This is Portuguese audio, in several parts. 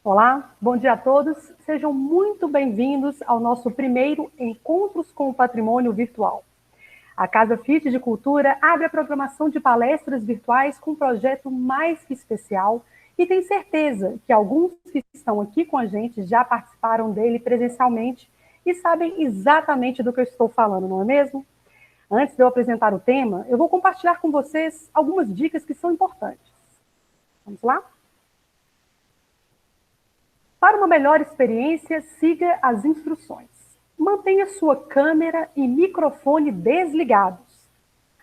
Olá, bom dia a todos. Sejam muito bem-vindos ao nosso primeiro Encontros com o Patrimônio Virtual. A Casa Fiat de Cultura abre a programação de palestras virtuais com um projeto mais que especial e tenho certeza que alguns que estão aqui com a gente já participaram dele presencialmente e sabem exatamente do que eu estou falando, não é mesmo? Antes de eu apresentar o tema, eu vou compartilhar com vocês algumas dicas que são importantes. Vamos lá? Para uma melhor experiência, siga as instruções. Mantenha sua câmera e microfone desligados.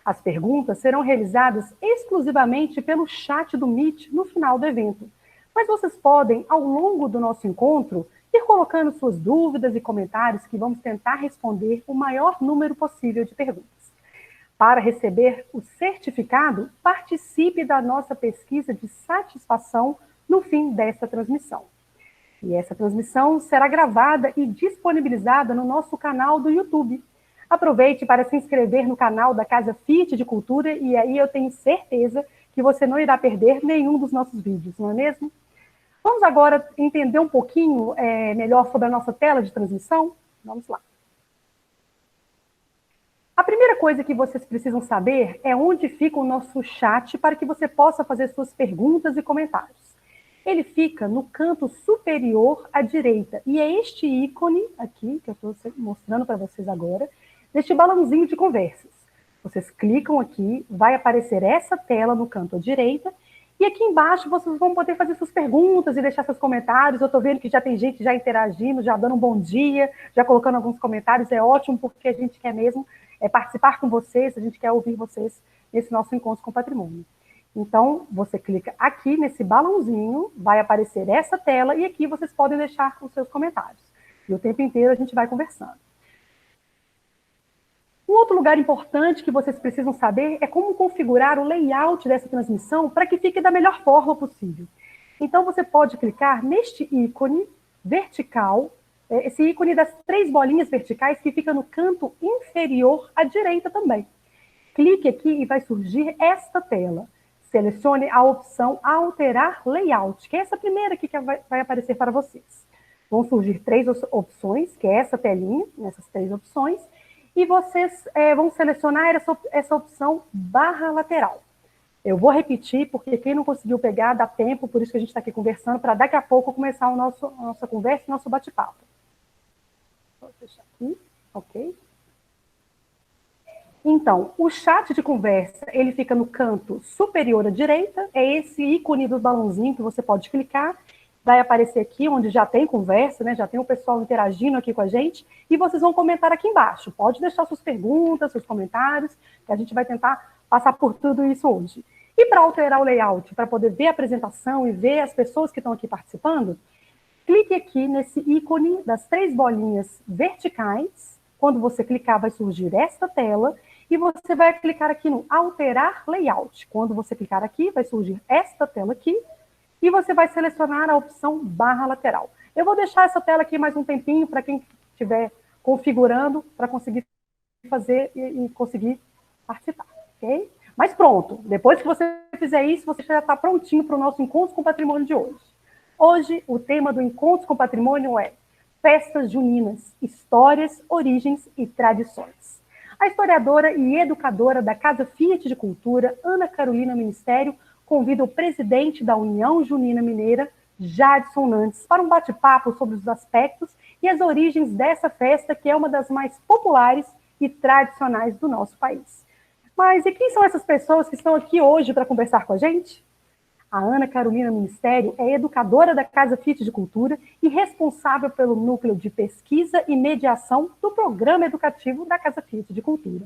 As perguntas serão realizadas exclusivamente pelo chat do Meet no final do evento. Mas vocês podem, ao longo do nosso encontro, ir colocando suas dúvidas e comentários que vamos tentar responder o maior número possível de perguntas. Para receber o certificado, participe da nossa pesquisa de satisfação no fim desta transmissão. E essa transmissão será gravada e disponibilizada no nosso canal do YouTube. Aproveite para se inscrever no canal da Casa Fiat de Cultura e aí eu tenho certeza que você não irá perder nenhum dos nossos vídeos, não é mesmo? Vamos agora entender um pouquinho melhor sobre a nossa tela de transmissão? Vamos lá. A primeira coisa que vocês precisam saber é onde fica o nosso chat para que você possa fazer suas perguntas e comentários. Ele fica no canto superior à direita, e é este ícone aqui, que eu estou mostrando para vocês agora, deste balãozinho de conversas. Vocês clicam aqui, vai aparecer essa tela no canto à direita, e aqui embaixo vocês vão poder fazer suas perguntas e deixar seus comentários. Eu estou vendo que já tem gente já interagindo, já dando um bom dia, já colocando alguns comentários, é ótimo, porque a gente quer mesmo participar com vocês, a gente quer ouvir vocês nesse nosso encontro com o patrimônio. Então, você clica aqui nesse balãozinho, vai aparecer essa tela e aqui vocês podem deixar os seus comentários. E o tempo inteiro a gente vai conversando. Um outro lugar importante que vocês precisam saber é como configurar o layout dessa transmissão para que fique da melhor forma possível. Então, você pode clicar neste ícone vertical, esse ícone das 3 bolinhas verticais que fica no canto inferior à direita também. Clique aqui e vai surgir esta tela. Selecione a opção Alterar Layout, que é essa primeira aqui que vai aparecer para vocês. Vão surgir 3 opções, que é essa telinha, essas 3 opções, e vocês vão selecionar essa opção barra lateral. Eu vou repetir, porque quem não conseguiu pegar, dá tempo, por isso que a gente está aqui conversando, para daqui a pouco começar a nossa conversa e nosso bate-papo. Vou fechar aqui, ok? Então, o chat de conversa, ele fica no canto superior à direita, é esse ícone do balãozinho que você pode clicar, vai aparecer aqui onde já tem conversa, né? Já tem o pessoal interagindo aqui com a gente, e vocês vão comentar aqui embaixo. Pode deixar suas perguntas, seus comentários, que a gente vai tentar passar por tudo isso hoje. E para alterar o layout, para poder ver a apresentação e ver as pessoas que estão aqui participando, clique aqui nesse ícone das 3 bolinhas verticais. Quando você clicar, vai surgir esta tela, e você vai clicar aqui no Alterar Layout. Quando você clicar aqui, vai surgir esta tela aqui, e você vai selecionar a opção barra lateral. Eu vou deixar essa tela aqui mais um tempinho para quem estiver configurando, para conseguir fazer e conseguir participar, ok? Mas pronto, depois que você fizer isso, você já está prontinho para o nosso Encontro com o Patrimônio de hoje. Hoje, o tema do Encontro com o Patrimônio é Festas Juninas, Histórias, Origens e Tradições. A historiadora e educadora da Casa Fiat de Cultura, Ana Carolina Ministério, convida o presidente da União Junina Mineira, Jadson Nantes, para um bate-papo sobre os aspectos e as origens dessa festa, que é uma das mais populares e tradicionais do nosso país. Mas e quem são essas pessoas que estão aqui hoje para conversar com a gente? A Ana Carolina Ministério é educadora da Casa Fiat de Cultura e responsável pelo núcleo de pesquisa e mediação do programa educativo da Casa Fiat de Cultura.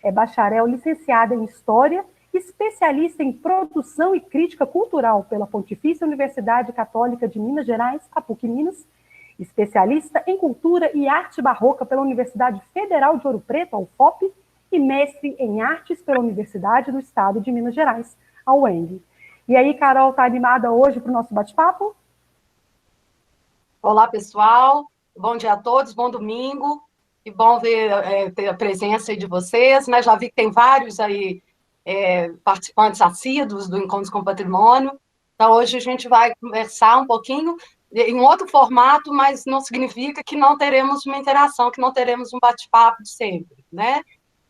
É bacharel licenciada em História, especialista em produção e crítica cultural pela Pontifícia Universidade Católica de Minas Gerais, a PUC Minas, especialista em cultura e arte barroca pela Universidade Federal de Ouro Preto, a UFOP, e mestre em artes pela Universidade do Estado de Minas Gerais, a UENG. E aí, Carol, está animada hoje para o nosso bate-papo? Olá, pessoal. Bom dia a todos, bom domingo. Que bom ver ter a presença aí de vocês, né? Já vi que tem vários aí participantes assíduos do Encontros com o Patrimônio. Então, hoje a gente vai conversar um pouquinho em um outro formato, mas não significa que não teremos uma interação, que não teremos um bate-papo de sempre, né?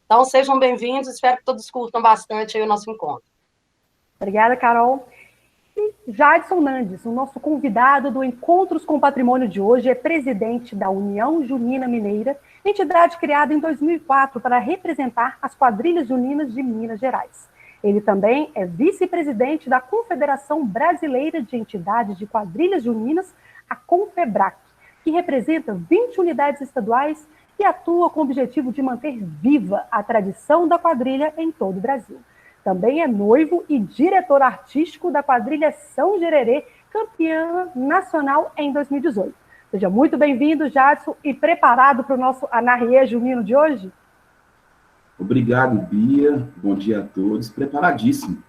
Então, sejam bem-vindos, espero que todos curtam bastante aí o nosso encontro. Obrigada, Carol. Jadson Nandes, o nosso convidado do Encontros com o Patrimônio de hoje, é presidente da União Junina Mineira, entidade criada em 2004 para representar as quadrilhas juninas de Minas Gerais. Ele também é vice-presidente da Confederação Brasileira de Entidades de Quadrilhas Juninas, a Confebrac, que representa 20 unidades estaduais e atua com o objetivo de manter viva a tradição da quadrilha em todo o Brasil. Também é noivo e diretor artístico da quadrilha São Gererê, campeã nacional em 2018. Seja muito bem-vindo, Jadson, e preparado para o nosso Anarriê Junino de hoje? Obrigado, Bia. Bom dia a todos. Preparadíssimo.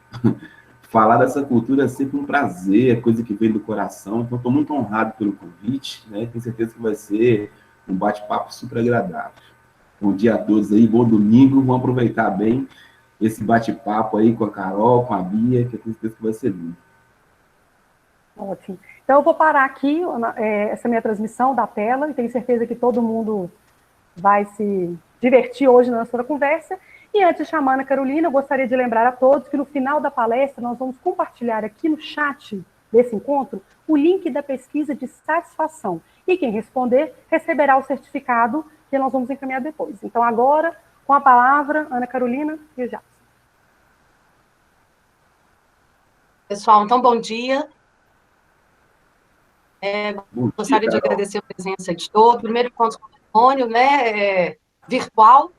Falar dessa cultura é sempre um prazer, é coisa que vem do coração. Então, estou muito honrado pelo convite, né? Tenho certeza que vai ser um bate-papo super agradável. Bom dia a todos aí, bom domingo. Vamos aproveitar bem esse bate-papo aí com a Carol, com a Bia, que eu tenho certeza que vai ser lindo. Ótimo. Então, eu vou parar aqui essa minha transmissão da tela, e tenho certeza que todo mundo vai se divertir hoje na nossa conversa. E antes de chamar a Ana Carolina, eu gostaria de lembrar a todos que no final da palestra nós vamos compartilhar aqui no chat desse encontro o link da pesquisa de satisfação. E quem responder receberá o certificado que nós vamos encaminhar depois. Então, agora, com a palavra, Ana Carolina e o Jadson. Pessoal, então, bom dia. Gostaria de agradecer a presença de todos. Primeiro encontro com o patrimônio, né, virtual.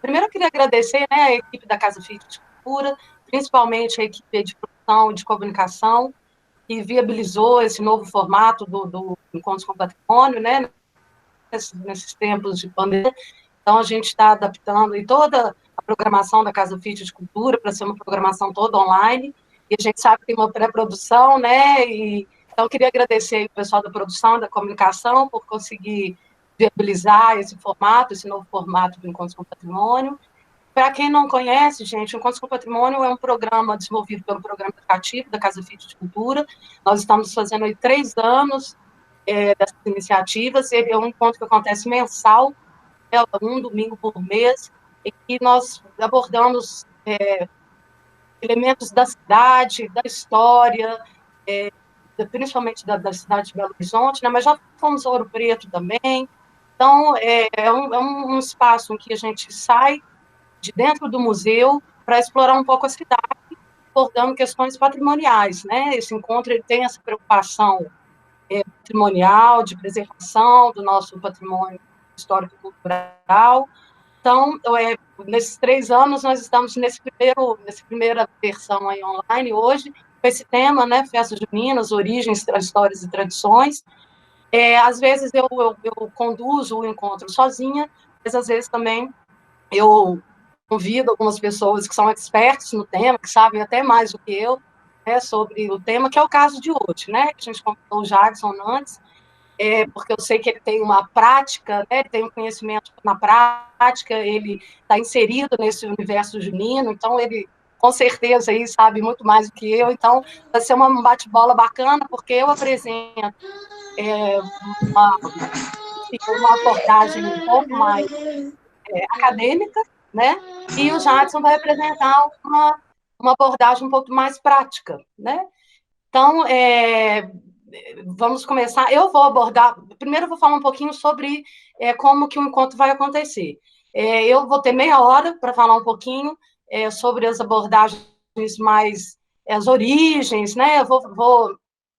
Primeiro, eu queria agradecer, né, a equipe da Casa Fit de Cultura, principalmente a equipe de produção e de comunicação, que viabilizou esse novo formato do Encontros com o Patrimônio, né, nesses tempos de pandemia. Então, a gente está adaptando e toda a programação da Casa Fit de Cultura para ser uma programação toda online, e a gente sabe que tem uma pré-produção, né, então, queria agradecer aí o pessoal da produção, da comunicação, por conseguir viabilizar esse formato, esse novo formato do Encontros com o Patrimônio. Para quem não conhece, gente, o Encontros com o Patrimônio é um programa desenvolvido pelo Programa Educativo da Casa Fit de Cultura. Nós estamos fazendo aí 3 anos dessas iniciativas. Ele é um encontro que acontece mensal, um domingo por mês, em que nós abordamos elementos da cidade, da história, principalmente da cidade de Belo Horizonte, né, mas já fomos a Ouro Preto também. Então, é um espaço em que a gente sai de dentro do museu para explorar um pouco a cidade, abordando questões patrimoniais, né? Esse encontro ele tem essa preocupação patrimonial, de preservação do nosso patrimônio histórico e cultural. Então, nesses 3 anos, nós estamos nessa primeira versão aí online hoje, com esse tema, né, Festas Juninas, Origens, Histórias e Tradições. Às vezes eu conduzo o encontro sozinha, mas às vezes também eu convido algumas pessoas que são expertos no tema, que sabem até mais do que eu, né, sobre o tema, que é o caso de hoje, né, que a gente convidou o Jadson antes, porque eu sei que ele tem uma prática, né, tem um conhecimento na prática, ele está inserido nesse universo junino, então ele, com certeza, aí, sabe muito mais do que eu, então vai ser um bate-bola bacana, porque eu apresento uma abordagem um pouco mais acadêmica, né, e o Jadson vai apresentar uma abordagem um pouco mais prática, né. Então, vamos começar. Eu vou abordar. Primeiro, eu vou falar um pouquinho sobre como que o encontro vai acontecer. Eu vou ter meia hora para falar um pouquinho sobre as abordagens mais. As origens, né? Eu vou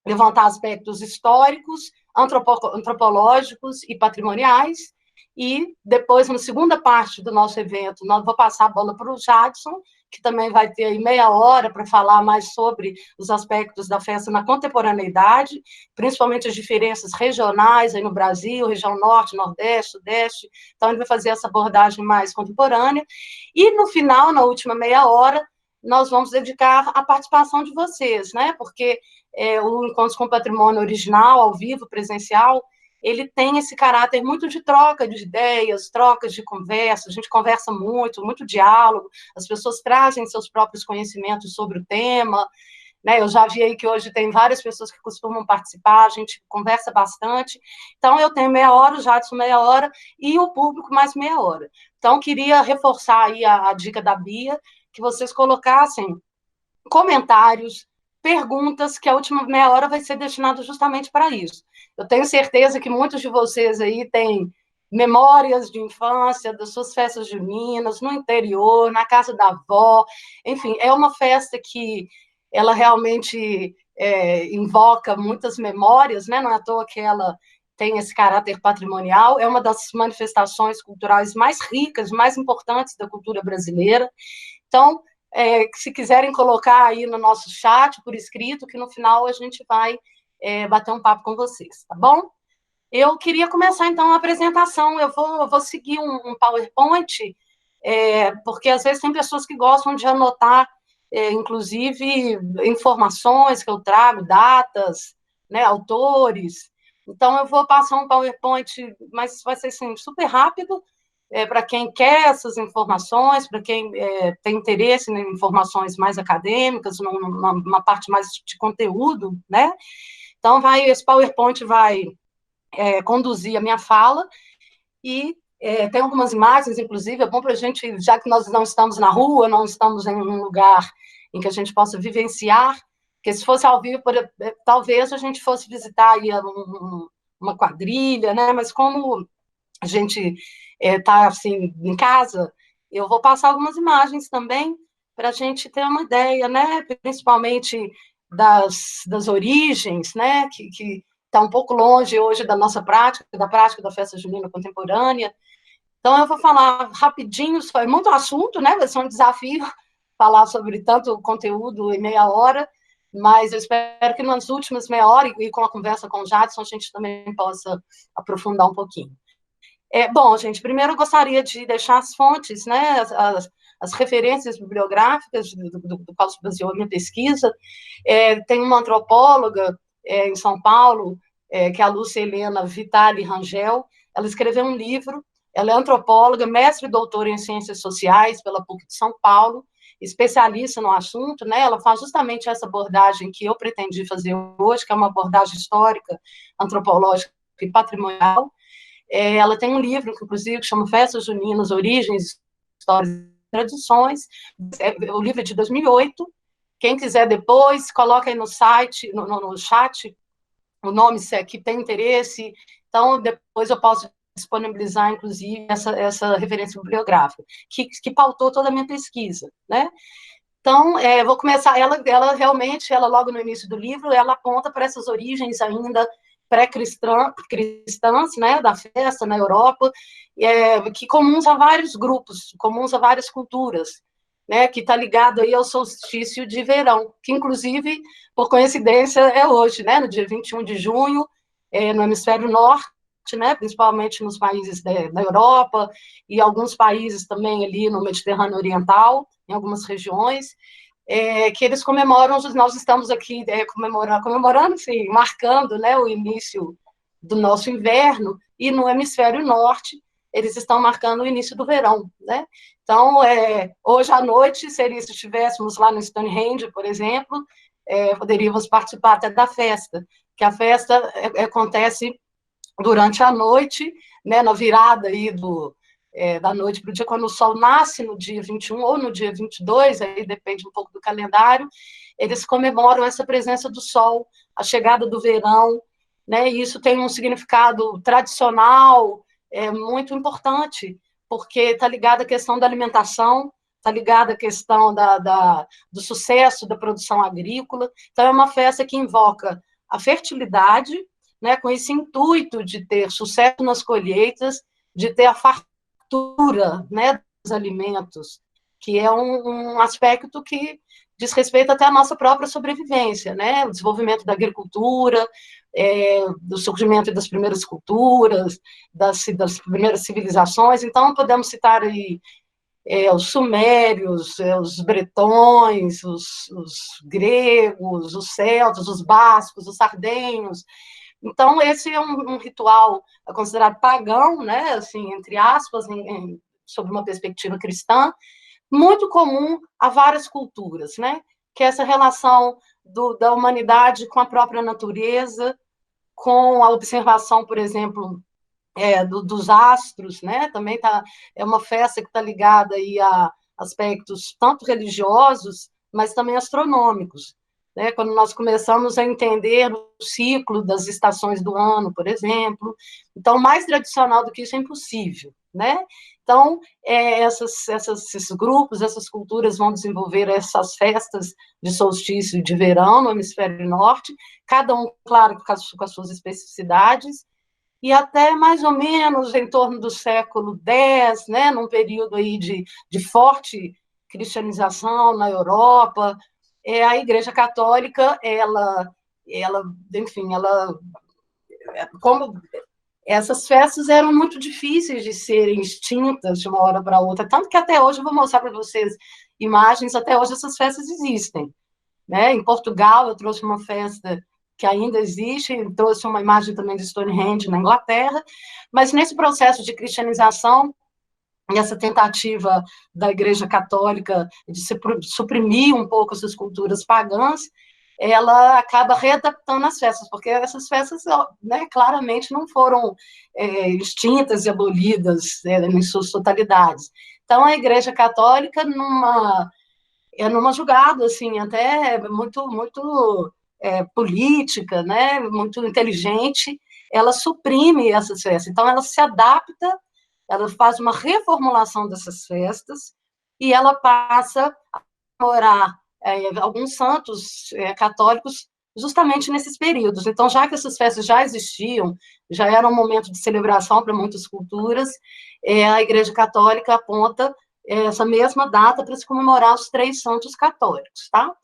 levantar aspectos históricos, antropológicos e patrimoniais. E depois, na segunda parte do nosso evento, nós vou passar a bola para o Jadson, que também vai ter aí meia hora para falar mais sobre os aspectos da festa na contemporaneidade, principalmente as diferenças regionais aí no Brasil, região norte, nordeste, sudeste. Então, ele vai fazer essa abordagem mais contemporânea. E, no final, na última meia hora, nós vamos dedicar à participação de vocês, né? Porque o Encontros com o Patrimônio original, ao vivo, presencial, ele tem esse caráter muito de troca de ideias, trocas de conversa, a gente conversa muito, muito diálogo, as pessoas trazem seus próprios conhecimentos sobre o tema, né? Eu já vi aí que hoje tem várias pessoas que costumam participar, a gente conversa bastante. Então, eu tenho meia hora, o Jadson meia hora, e o público mais meia hora. Então, queria reforçar aí a dica da Bia, que vocês colocassem comentários, perguntas, que a última meia hora vai ser destinada justamente para isso. Eu tenho certeza que muitos de vocês aí têm memórias de infância, das suas festas juninas, no interior, na casa da avó, enfim, é uma festa que ela realmente invoca muitas memórias, né? Não é à toa que ela tem esse caráter patrimonial, é uma das manifestações culturais mais ricas, mais importantes da cultura brasileira. Então, se quiserem colocar aí no nosso chat, por escrito, que no final a gente vai bater um papo com vocês, tá bom? Eu queria começar, então, a apresentação. Eu vou seguir um PowerPoint, porque às vezes tem pessoas que gostam de anotar, inclusive, informações que eu trago, datas, né, autores. Então, eu vou passar um PowerPoint, mas vai ser assim, super rápido, para quem quer essas informações, para quem tem interesse em informações mais acadêmicas, numa parte mais de conteúdo, né? Então, esse PowerPoint vai conduzir a minha fala, e tem algumas imagens, inclusive, é bom para a gente, já que nós não estamos na rua, não estamos em um lugar em que a gente possa vivenciar, porque se fosse ao vivo, talvez a gente fosse visitar aí uma quadrilha, né? Mas como a gente está assim, em casa, eu vou passar algumas imagens também, para a gente ter uma ideia, né? Principalmente das origens, né? Que está um pouco longe hoje da nossa prática, da prática da festa junina contemporânea. Então, eu vou falar rapidinho, é muito assunto, né? Vai ser um desafio falar sobre tanto conteúdo em meia hora, mas eu espero que nas últimas meia hora, e com a conversa com o Jadson, a gente também possa aprofundar um pouquinho. Bom, gente, primeiro eu gostaria de deixar as fontes, né, as referências bibliográficas do qual se baseou a minha pesquisa. Tem uma antropóloga em São Paulo, que é a Lúcia Helena Vitali Rangel. Ela escreveu um livro, ela é antropóloga, mestre e doutora em ciências sociais pela PUC de São Paulo, especialista no assunto, né? Ela faz justamente essa abordagem que eu pretendi fazer hoje, que é uma abordagem histórica, antropológica e patrimonial. Ela tem um livro, inclusive, que chama Festas Juninas, Origens, Histórias e Tradições. O livro é de 2008. Quem quiser depois, coloca aí no site, no chat, o nome, se que tem interesse. Então, depois eu posso disponibilizar, inclusive, essa referência bibliográfica, que pautou toda a minha pesquisa, né? Então, vou começar. Ela realmente, logo no início do livro, ela aponta para essas origens ainda pré-cristãs, né, da festa na Europa, que comuns a vários grupos, comuns a várias culturas, né, que está ligado aí ao solstício de verão, que inclusive, por coincidência, é hoje, né, no dia 21 de junho, no hemisfério norte, né, principalmente nos países da Europa e alguns países também ali no Mediterrâneo Oriental, em algumas regiões, que eles comemoram, nós estamos aqui comemorando, sim, marcando, né, o início do nosso inverno, e no hemisfério norte eles estão marcando o início do verão, né? Então, hoje à noite, se estivéssemos lá no Stonehenge, por exemplo, poderíamos participar até da festa, que a festa acontece durante a noite, né, na virada aí da noite para o dia, quando o sol nasce no dia 21 ou no dia 22, aí depende um pouco do calendário, eles comemoram essa presença do sol, a chegada do verão, né, e isso tem um significado tradicional muito importante, porque está ligado à questão da alimentação, está ligado à questão do sucesso da produção agrícola. Então, é uma festa que invoca a fertilidade, né, com esse intuito de ter sucesso nas colheitas, de ter a fartura, né, dos alimentos, que é um aspecto que diz respeito até à nossa própria sobrevivência, né, o desenvolvimento da agricultura, do surgimento das primeiras culturas, das primeiras civilizações. Então, podemos citar aí os sumérios, os bretões, os gregos, os celtas, os bascos, os sardenhos. Então, esse é um ritual considerado pagão, né, assim, entre aspas, sob uma perspectiva cristã, muito comum a várias culturas, né? que é essa relação da humanidade com a própria natureza, com a observação, por exemplo, dos astros, né? Também é uma festa que está ligada aí a aspectos tanto religiosos, mas também astronômicos, né? Quando nós começamos a entender o ciclo das estações do ano, por exemplo. Então, mais tradicional do que isso é impossível, né? Então, esses grupos, essas culturas vão desenvolver essas festas de solstício e de verão no hemisfério norte, cada um, claro, com as suas especificidades, e até mais ou menos em torno do século X, né, num período aí de forte cristianização na Europa, a Igreja Católica, enfim, como essas festas eram muito difíceis de serem extintas de uma hora para outra, tanto que até hoje, eu vou mostrar para vocês imagens, até hoje essas festas existem, né? Em Portugal, eu trouxe uma festa que ainda existe, trouxe uma imagem também de Stonehenge na Inglaterra, mas nesse processo de cristianização, e essa tentativa da Igreja Católica de suprimir um pouco essas culturas pagãs, ela acaba readaptando as festas, porque essas festas, né, claramente não foram extintas e abolidas em suas totalidades. Então, a Igreja Católica, numa jogada, assim, até muito, muito política, né, muito inteligente, ela suprime essas festas. Então, ela se adapta, ela faz uma reformulação dessas festas e ela passa a morar alguns santos católicos justamente nesses períodos. Então, já que essas festas já existiam, já era um momento de celebração para muitas culturas, a Igreja Católica aponta essa mesma data para se comemorar os 3 santos católicos, tá?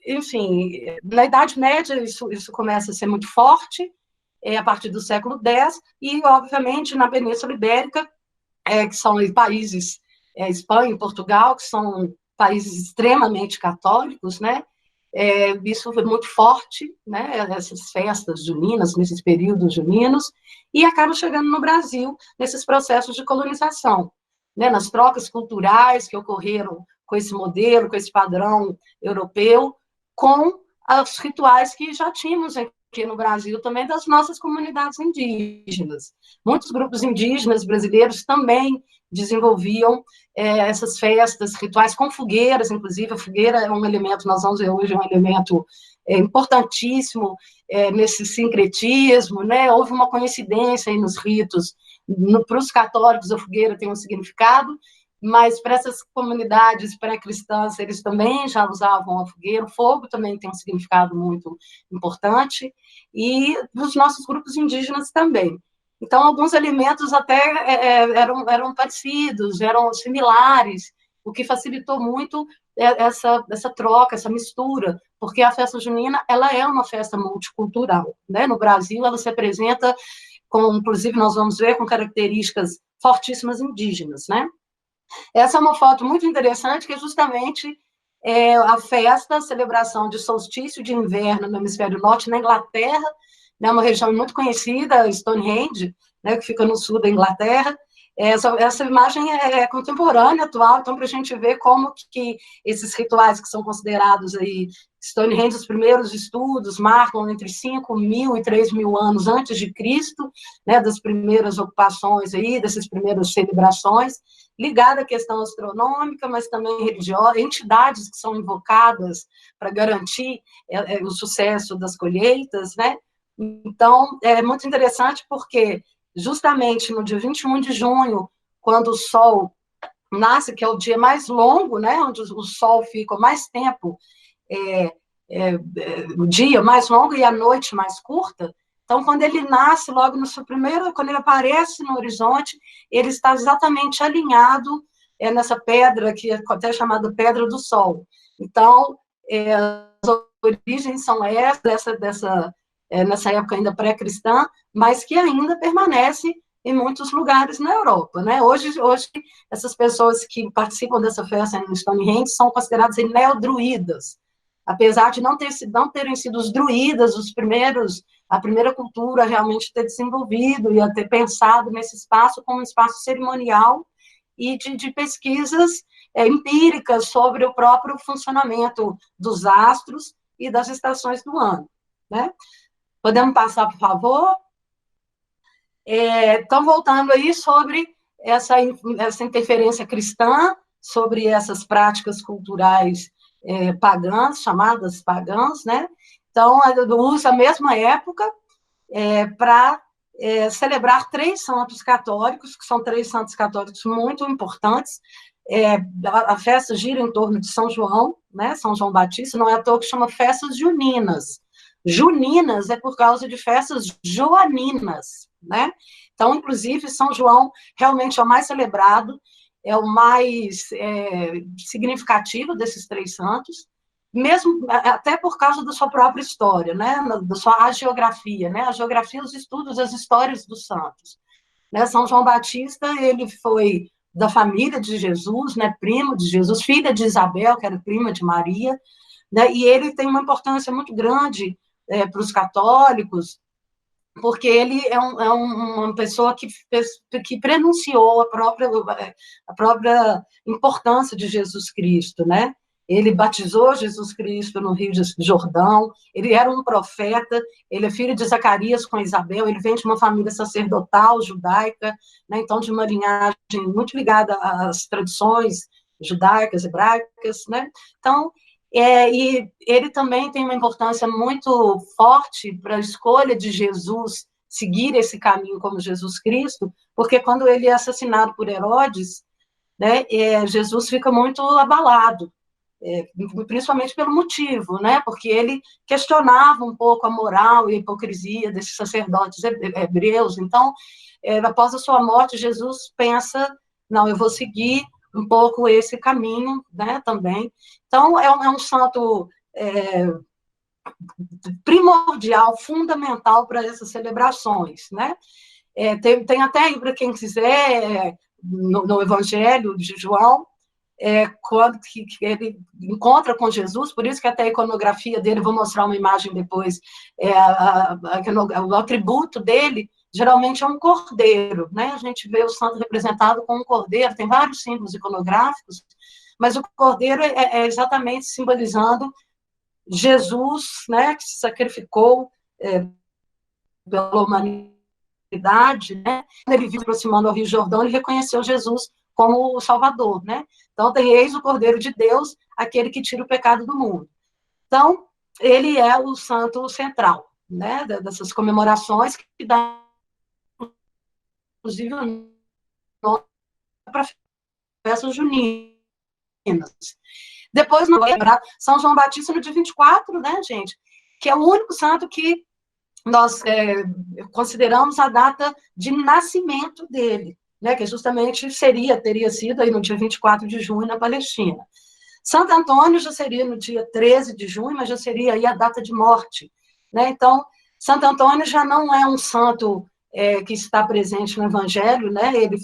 Enfim, na Idade Média isso começa a ser muito forte, a partir do século X, e, obviamente, na Península Ibérica, que são países, Espanha e Portugal, que são países extremamente católicos, né? Isso foi muito forte, né? Essas festas juninas, nesses períodos juninos, e acaba chegando no Brasil, nesses processos de colonização, né? Nas trocas culturais que ocorreram com esse modelo, com esse padrão europeu, com os rituais que já tínhamos aqui no Brasil também das nossas comunidades indígenas. Muitos grupos indígenas brasileiros também desenvolviam essas festas, rituais com fogueiras, inclusive a fogueira é um elemento, nós vamos ver hoje, um elemento importantíssimo nesse sincretismo, né? Houve uma coincidência aí nos ritos, para os católicos a fogueira tem um significado, mas para essas comunidades pré-cristãs, eles também já usavam a fogueira, o fogo também tem um significado muito importante, e dos nossos grupos indígenas também. Então, alguns elementos até eram parecidos, eram similares, o que facilitou muito essa troca, essa mistura, porque a festa junina ela é uma festa multicultural, né? No Brasil, ela se apresenta, inclusive nós vamos ver, com características fortíssimas indígenas, né? Essa é uma foto muito interessante, que é justamente a festa, a celebração de solstício de inverno no hemisfério norte, na Inglaterra, né, uma região muito conhecida, Stonehenge, né, que fica no sul da Inglaterra. Essa imagem é contemporânea, atual, então, para a gente ver como que esses rituais que são considerados aí, Stonehenge, os primeiros estudos marcam entre 5.000 e 3.000 anos antes de Cristo, né, das primeiras ocupações aí, dessas primeiras celebrações, ligada à questão astronômica, mas também religiosa, entidades que são invocadas para garantir o sucesso das colheitas, né? Então, é muito interessante porque, justamente no dia 21 de junho, quando o Sol nasce, que é o dia mais longo, né, onde o Sol fica mais tempo, o dia mais longo e a noite mais curta, então, quando ele nasce, logo no seu primeiro, quando ele aparece no horizonte, ele está exatamente alinhado nessa pedra, que é até chamada Pedra do Sol. Então, as origens são nessa época ainda pré-cristã, mas que ainda permanece em muitos lugares na Europa, né? Hoje essas pessoas que participam dessa festa no Stonehenge são consideradas neodruídas, apesar de não terem sido os druidas a primeira cultura a realmente ter desenvolvido e a ter pensado nesse espaço como um espaço cerimonial e de pesquisas empíricas sobre o próprio funcionamento dos astros e das estações do ano, né? Podemos passar, por favor? Então, voltando aí sobre essa interferência cristã, sobre essas práticas culturais pagãs, chamadas pagãs, né? Então, usa a mesma época para celebrar 3 santos católicos, que são 3 santos católicos muito importantes. A festa gira em torno de São João, né? São João Batista, não é à toa que chama festas juninas. Juninas é por causa de festas joaninas, né? Então, inclusive, São João realmente é o mais celebrado, é o mais significativo desses 3 santos, mesmo até por causa da sua própria história, né? Da sua hagiografia, né? A geografia, os estudos, as histórias dos santos. Né? São João Batista, ele foi da família de Jesus, né? Primo de Jesus, filha de Isabel, que era prima de Maria, né? E ele tem uma importância muito grande para os católicos, porque ele é uma pessoa que prenunciou a própria importância de Jesus Cristo, né? Ele batizou Jesus Cristo no Rio de Jordão, ele era um profeta, ele é filho de Zacarias com Isabel, ele vem de uma família sacerdotal judaica, né? Então de uma linhagem muito ligada às tradições judaicas, hebraicas, né? Então, e ele também tem uma importância muito forte para a escolha de Jesus seguir esse caminho como Jesus Cristo, porque quando ele é assassinado por Herodes, né, Jesus fica muito abalado, principalmente pelo motivo, né, porque ele questionava um pouco a moral e a hipocrisia desses sacerdotes hebreus. Então, após a sua morte, Jesus pensa, não, eu vou seguir um pouco esse caminho, né, também. Então, é um santo primordial, fundamental para essas celebrações, né? Tem até aí, para quem quiser, no Evangelho de João, quando que ele encontra com Jesus, por isso que até a iconografia dele, vou mostrar uma imagem depois, o atributo dele geralmente é um cordeiro, né? A gente vê o santo representado com um cordeiro, tem vários símbolos iconográficos, mas o cordeiro é exatamente simbolizando Jesus, né, que se sacrificou pela humanidade, né? Quando ele viu aproximando ao Rio Jordão, ele reconheceu Jesus como o Salvador, né? Então, tem eis o Cordeiro de Deus, aquele que tira o pecado do mundo. Então, ele é o santo central, né, dessas comemorações, que dá, inclusive, o nome para festas juninas. Depois, não lembrar, São João Batista no dia 24, né, gente? Que é o único santo que nós consideramos a data de nascimento dele, né? Que justamente teria sido aí no dia 24 de junho na Palestina. Santo Antônio já seria no dia 13 de junho, mas já seria aí a data de morte, né? Então, Santo Antônio já não é um santo que está presente no Evangelho, né? Ele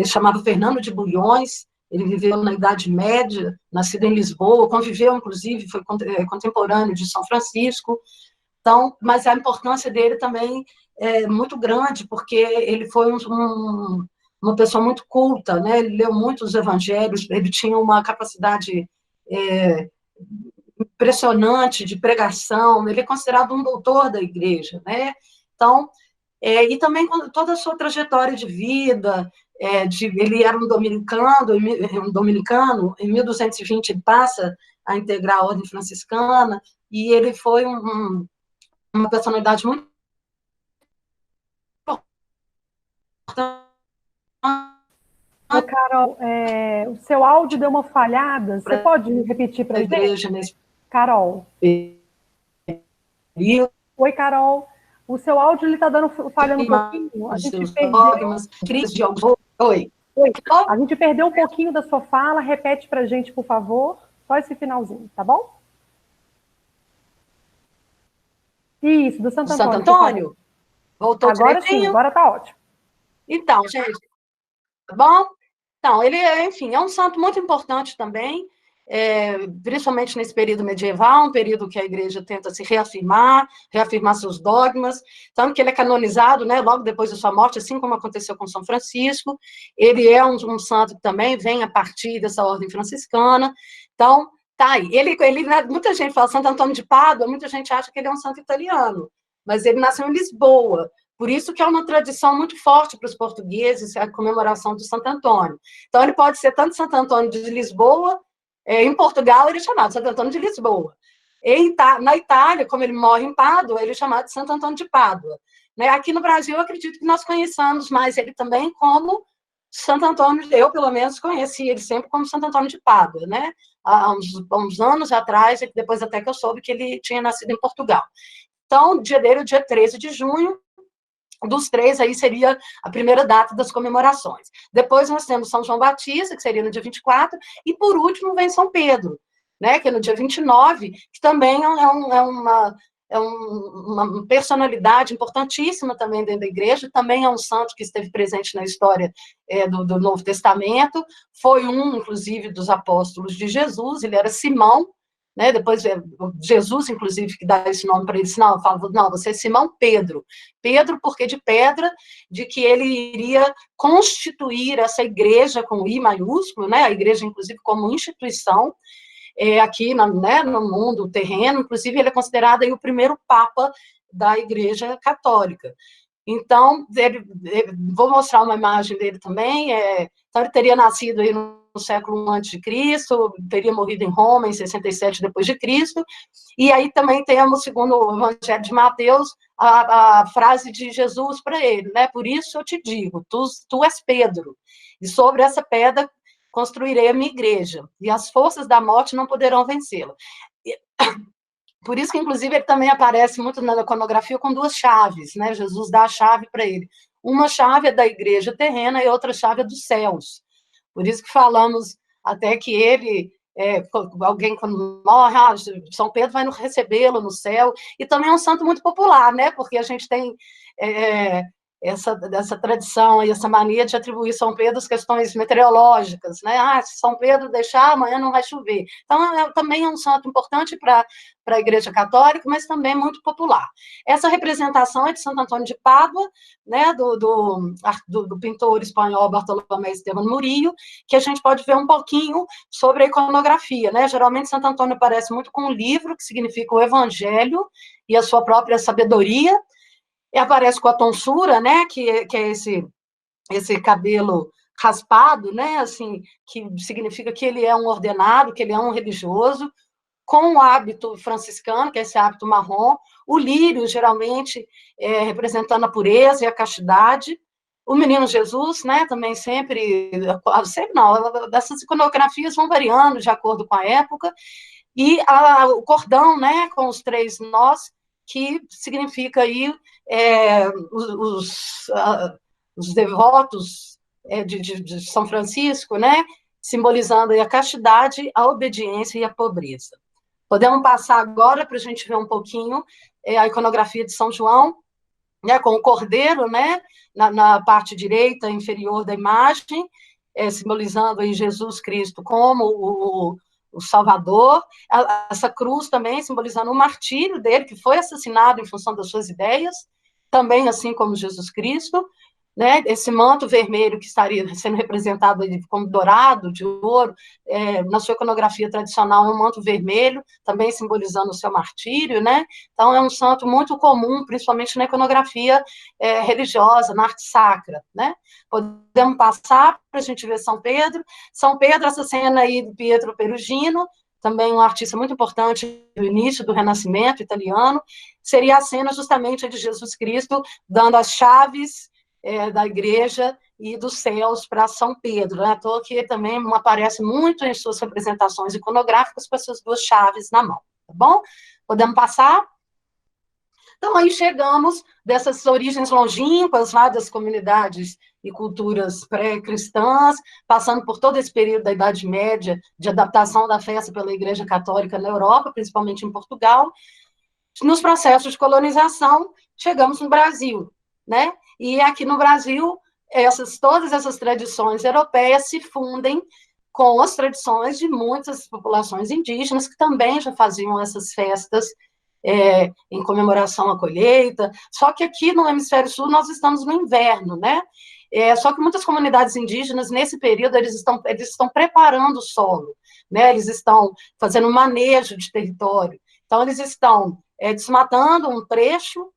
chamava Fernando de Bulhões, ele viveu na Idade Média, nascido em Lisboa, conviveu, inclusive, foi contemporâneo de São Francisco. Então, mas a importância dele também é muito grande, porque ele foi uma pessoa muito culta, né? Ele leu muitos evangelhos, ele tinha uma capacidade impressionante de pregação, ele é considerado um doutor da igreja, né? Então, e também toda a sua trajetória de vida, ele era um dominicano, em 1220 ele passa a integrar a ordem franciscana, e ele foi uma personalidade muito importante. Ô, Carol, o seu áudio deu uma falhada, você pode repetir para a gente? Carol. Oi, Carol. O seu áudio está falhando um pouquinho. A gente perdeu. Oi. A gente perdeu um pouquinho da sua fala. Repete para a gente, por favor. Só esse finalzinho, tá bom? Isso, do Santo Antônio. Santo Antônio? Voltou agora direitinho? Sim, agora está ótimo. Então, gente, tá bom? Então, ele, enfim, é um santo muito importante também. principalmente nesse período medieval, um período que a igreja tenta se reafirmar seus dogmas, tanto que ele é canonizado, né, logo depois da sua morte, assim como aconteceu com São Francisco. Ele é um santo que também vem a partir dessa ordem franciscana. Então, tá aí. Muita gente fala Santo Antônio de Pádua, muita gente acha que ele é um santo italiano, mas ele nasceu em Lisboa. Por isso que é uma tradição muito forte para os portugueses a comemoração do Santo Antônio. Então, ele pode ser tanto Santo Antônio de Lisboa, em Portugal ele é chamado Santo Antônio de Lisboa. Na Itália, como ele morre em Pádua, ele é chamado de Santo Antônio de Pádua. Né? Aqui no Brasil, eu acredito que nós conheçamos mais ele também como Santo Antônio, eu pelo menos conheci ele sempre como Santo Antônio de Pádua, né? Há uns anos atrás, depois até que eu soube que ele tinha nascido em Portugal. Então, o dia dele é o dia 13 de junho, dos 3, aí seria a primeira data das comemorações. Depois nós temos São João Batista, que seria no dia 24, e por último vem São Pedro, né, que é no dia 29, que também é uma personalidade importantíssima também dentro da igreja, também é um santo que esteve presente na história do Novo Testamento, foi inclusive, dos apóstolos de Jesus, ele era Simão, né? Depois Jesus, inclusive, que dá esse nome para ele, não, você é Simão Pedro. Pedro, porque de pedra, de que ele iria constituir essa igreja com I maiúsculo, né? A igreja, inclusive, como instituição, aqui né, no mundo terreno, inclusive ele é considerado aí o primeiro papa da igreja católica. Então, vou mostrar uma imagem dele também, então ele teria nascido aí no século I a.C., teria morrido em Roma em 67 depois de Cristo, e aí também temos, segundo o Evangelho de Mateus, a frase de Jesus para ele, né? Por isso eu te digo, tu és Pedro, e sobre essa pedra construirei a minha igreja, e as forças da morte não poderão vencê-la. Por isso que, inclusive, ele também aparece muito na iconografia com 2 chaves, né? Jesus dá a chave para ele. Uma chave é da igreja terrena e outra chave é dos céus. Por isso que falamos até que ele, alguém quando morre, São Pedro vai recebê-lo no céu, e também é um santo muito popular, né? Porque a gente tem essa tradição e essa mania de atribuir São Pedro as questões meteorológicas, né? Se São Pedro deixar, amanhã não vai chover. Então, também é um santo importante para a Igreja Católica, mas também muito popular. Essa representação é de Santo Antônio de Pádua, né, do pintor espanhol Bartolomé Esteban Murillo, que a gente pode ver um pouquinho sobre a iconografia, né? Geralmente, Santo Antônio aparece muito com um livro, que significa o Evangelho e a sua própria sabedoria, e aparece com a tonsura, né, que é esse cabelo raspado, né, assim, que significa que ele é um ordenado, que ele é um religioso, com o hábito franciscano, que é esse hábito marrom, o lírio, geralmente, representando a pureza e a castidade, o menino Jesus, né, também sempre não, essas iconografias vão variando de acordo com a época, e o cordão, né, com os 3 nós, que significa aí os devotos de São Francisco, né, simbolizando aí a castidade, a obediência e a pobreza. Podemos passar agora para a gente ver um pouquinho a iconografia de São João, né, com o cordeiro, né, na parte direita inferior da imagem, simbolizando aí Jesus Cristo como o Salvador, essa cruz também simbolizando o martírio dele, que foi assassinado em função das suas ideias, também assim como Jesus Cristo, né? Esse manto vermelho que estaria sendo representado como dourado, de ouro, na sua iconografia tradicional é um manto vermelho, também simbolizando o seu martírio, né? Então é um santo muito comum, principalmente na iconografia religiosa, na arte sacra, né? Podemos passar para a gente ver São Pedro. São Pedro, essa cena aí do Pietro Perugino, também um artista muito importante do início do Renascimento italiano, seria a cena justamente de Jesus Cristo dando as chaves da igreja e dos céus para São Pedro, né? À toa que ele também aparece muito em suas representações iconográficas com essas 2 chaves na mão, tá bom? Podemos passar? Então, aí chegamos dessas origens longínquas, lá das comunidades e culturas pré-cristãs, passando por todo esse período da Idade Média, de adaptação da festa pela Igreja Católica na Europa, principalmente em Portugal. Nos processos de colonização, chegamos no Brasil, né? E aqui no Brasil, todas essas tradições europeias se fundem com as tradições de muitas populações indígenas que também já faziam essas festas em comemoração à colheita, só que aqui no Hemisfério Sul nós estamos no inverno, né? Só que muitas comunidades indígenas, nesse período, eles estão preparando o solo, né? Eles estão fazendo um manejo de território, então eles estão desmatando um trecho,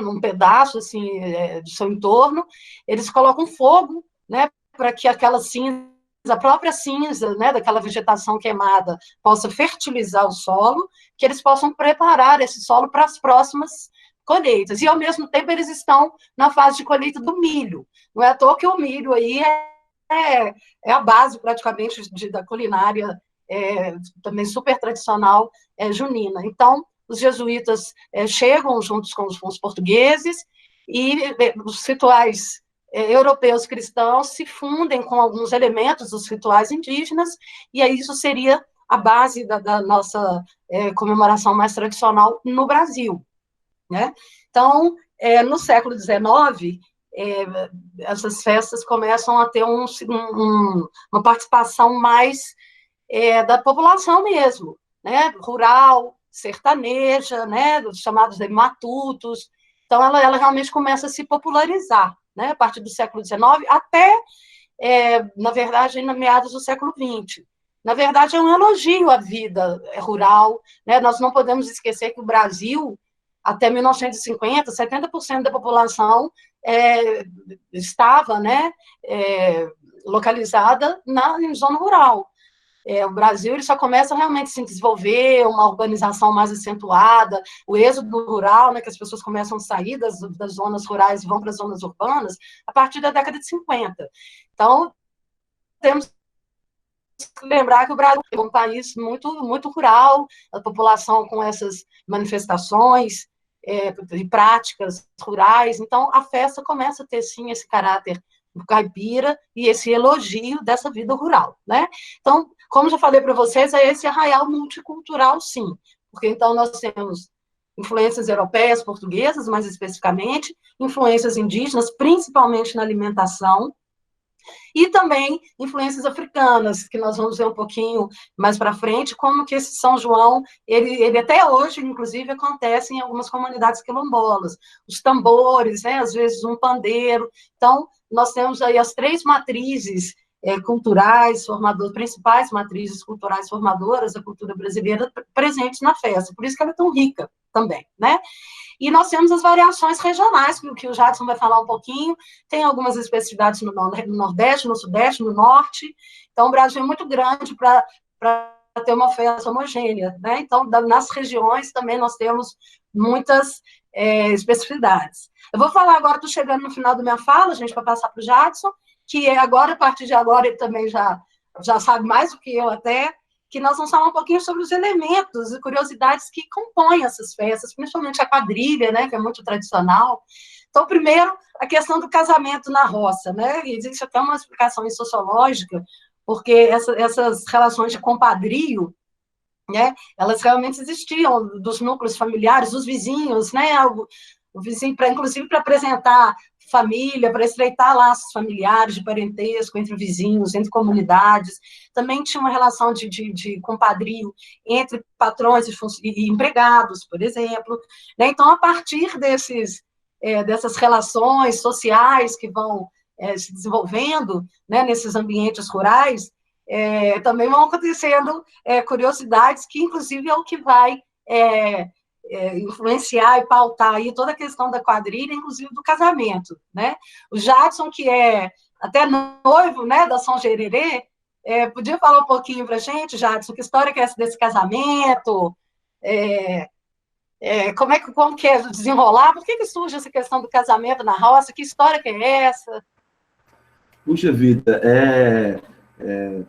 num pedaço assim, do seu entorno, eles colocam fogo, né, para que aquela cinza, a própria cinza, né, daquela vegetação queimada possa fertilizar o solo, que eles possam preparar esse solo para as próximas colheitas. E, ao mesmo tempo, eles estão na fase de colheita do milho. Não é à toa que o milho aí é a base, praticamente, da culinária também super tradicional junina. Então, os jesuítas chegam juntos com os portugueses e os rituais europeus cristãos se fundem com alguns elementos dos rituais indígenas, e aí isso seria a base da nossa comemoração mais tradicional no Brasil, né? Então, no século XIX, essas festas começam a ter uma participação mais da população mesmo, né? Rural, sertaneja, né? Dos chamados de matutos. Então, ela realmente começa a se popularizar, né? A partir do século XIX até, na verdade, na meados do século XX. Na verdade, é um elogio à vida rural, né? Nós não podemos esquecer que o Brasil, até 1950, 70% da população estava, né, localizada em zona rural. O Brasil ele só começa realmente a se desenvolver, uma urbanização mais acentuada, o êxodo rural, né, que as pessoas começam a sair das zonas rurais e vão para as zonas urbanas, a partir da década de 50. Então, temos que lembrar que o Brasil é um país muito, muito rural, a população com essas manifestações e práticas rurais, então a festa começa a ter, sim, esse caráter caipira e esse elogio dessa vida rural, né? Então, como já falei para vocês, é esse arraial multicultural, sim, porque então nós temos influências europeias, portuguesas, mais especificamente, influências indígenas, principalmente na alimentação, e também influências africanas, que nós vamos ver um pouquinho mais para frente, como que esse São João, ele até hoje, inclusive, acontece em algumas comunidades quilombolas. Os tambores, né, às vezes um pandeiro. Então, nós temos aí as três matrizes culturais, principais matrizes culturais formadoras da cultura brasileira presentes na festa. Por isso que ela é tão rica também, né? E nós temos as variações regionais, que o Jadson vai falar um pouquinho, tem algumas especificidades no Nordeste, no Sudeste, no Norte, então o Brasil é muito grande para ter uma festa homogênea, né? Então, nas regiões também nós temos muitas especificidades. Eu vou falar agora, estou chegando no final da minha fala, gente, para passar para o Jadson, que agora, a partir de agora, ele também já sabe mais do que eu até, que nós vamos falar um pouquinho sobre os elementos e curiosidades que compõem essas festas, principalmente a quadrilha, né, que é muito tradicional. Então, primeiro, a questão do casamento na roça, né? Existe até uma explicação sociológica, porque essas relações de compadrio, né, elas realmente existiam, dos núcleos familiares, dos vizinhos, né? O vizinho, inclusive para apresentar família, para estreitar laços familiares de parentesco entre vizinhos, entre comunidades. Também tinha uma relação de compadrio entre patrões e empregados, por exemplo. Né? Então, a partir dessas relações sociais que vão se desenvolvendo, né, nesses ambientes rurais, também vão acontecendo curiosidades que, inclusive, é o que vai influenciar e pautar aí toda a questão da quadrilha, inclusive do casamento, né? O Jadson, que é até noivo, né, da São Gererê, podia falar um pouquinho para a gente, Jadson, que história que é essa desse casamento, como que é desenrolar, por que surge essa questão do casamento na roça, que história que é essa? Puxa vida,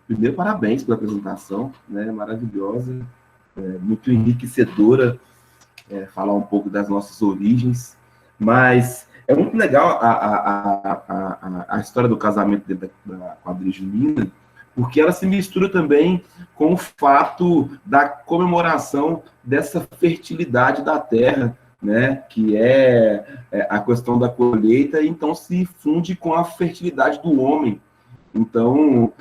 primeiro, parabéns pela apresentação, né, maravilhosa, muito enriquecedora, falar um pouco das nossas origens, mas é muito legal a história do casamento dentro da quadrilha junina, porque ela se mistura também com o fato da comemoração dessa fertilidade da terra, né, que é a questão da colheita, e então se funde com a fertilidade do homem. Então,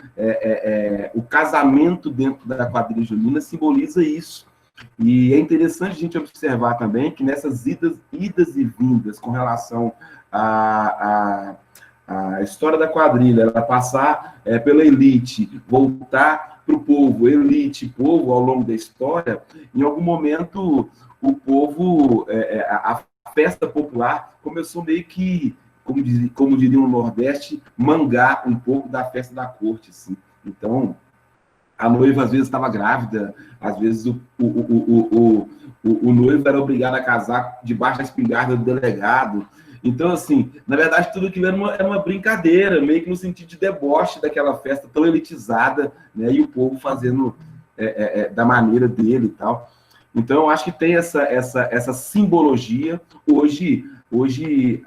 o casamento dentro da quadrilha junina simboliza isso. E é interessante a gente observar também que nessas idas e vindas com relação à história da quadrilha, ela passar pela elite, voltar para o povo, elite, povo, ao longo da história, em algum momento o povo, a festa popular começou meio que, como diria no Nordeste, mangar um pouco da festa da corte, assim. Então, a noiva às vezes estava grávida, às vezes o noivo era obrigado a casar debaixo da espingarda do delegado. Então, assim, na verdade, tudo aquilo era uma brincadeira, meio que no sentido de deboche daquela festa tão elitizada, né? E o povo fazendo da maneira dele e tal. Então, eu acho que tem essa simbologia. Hoje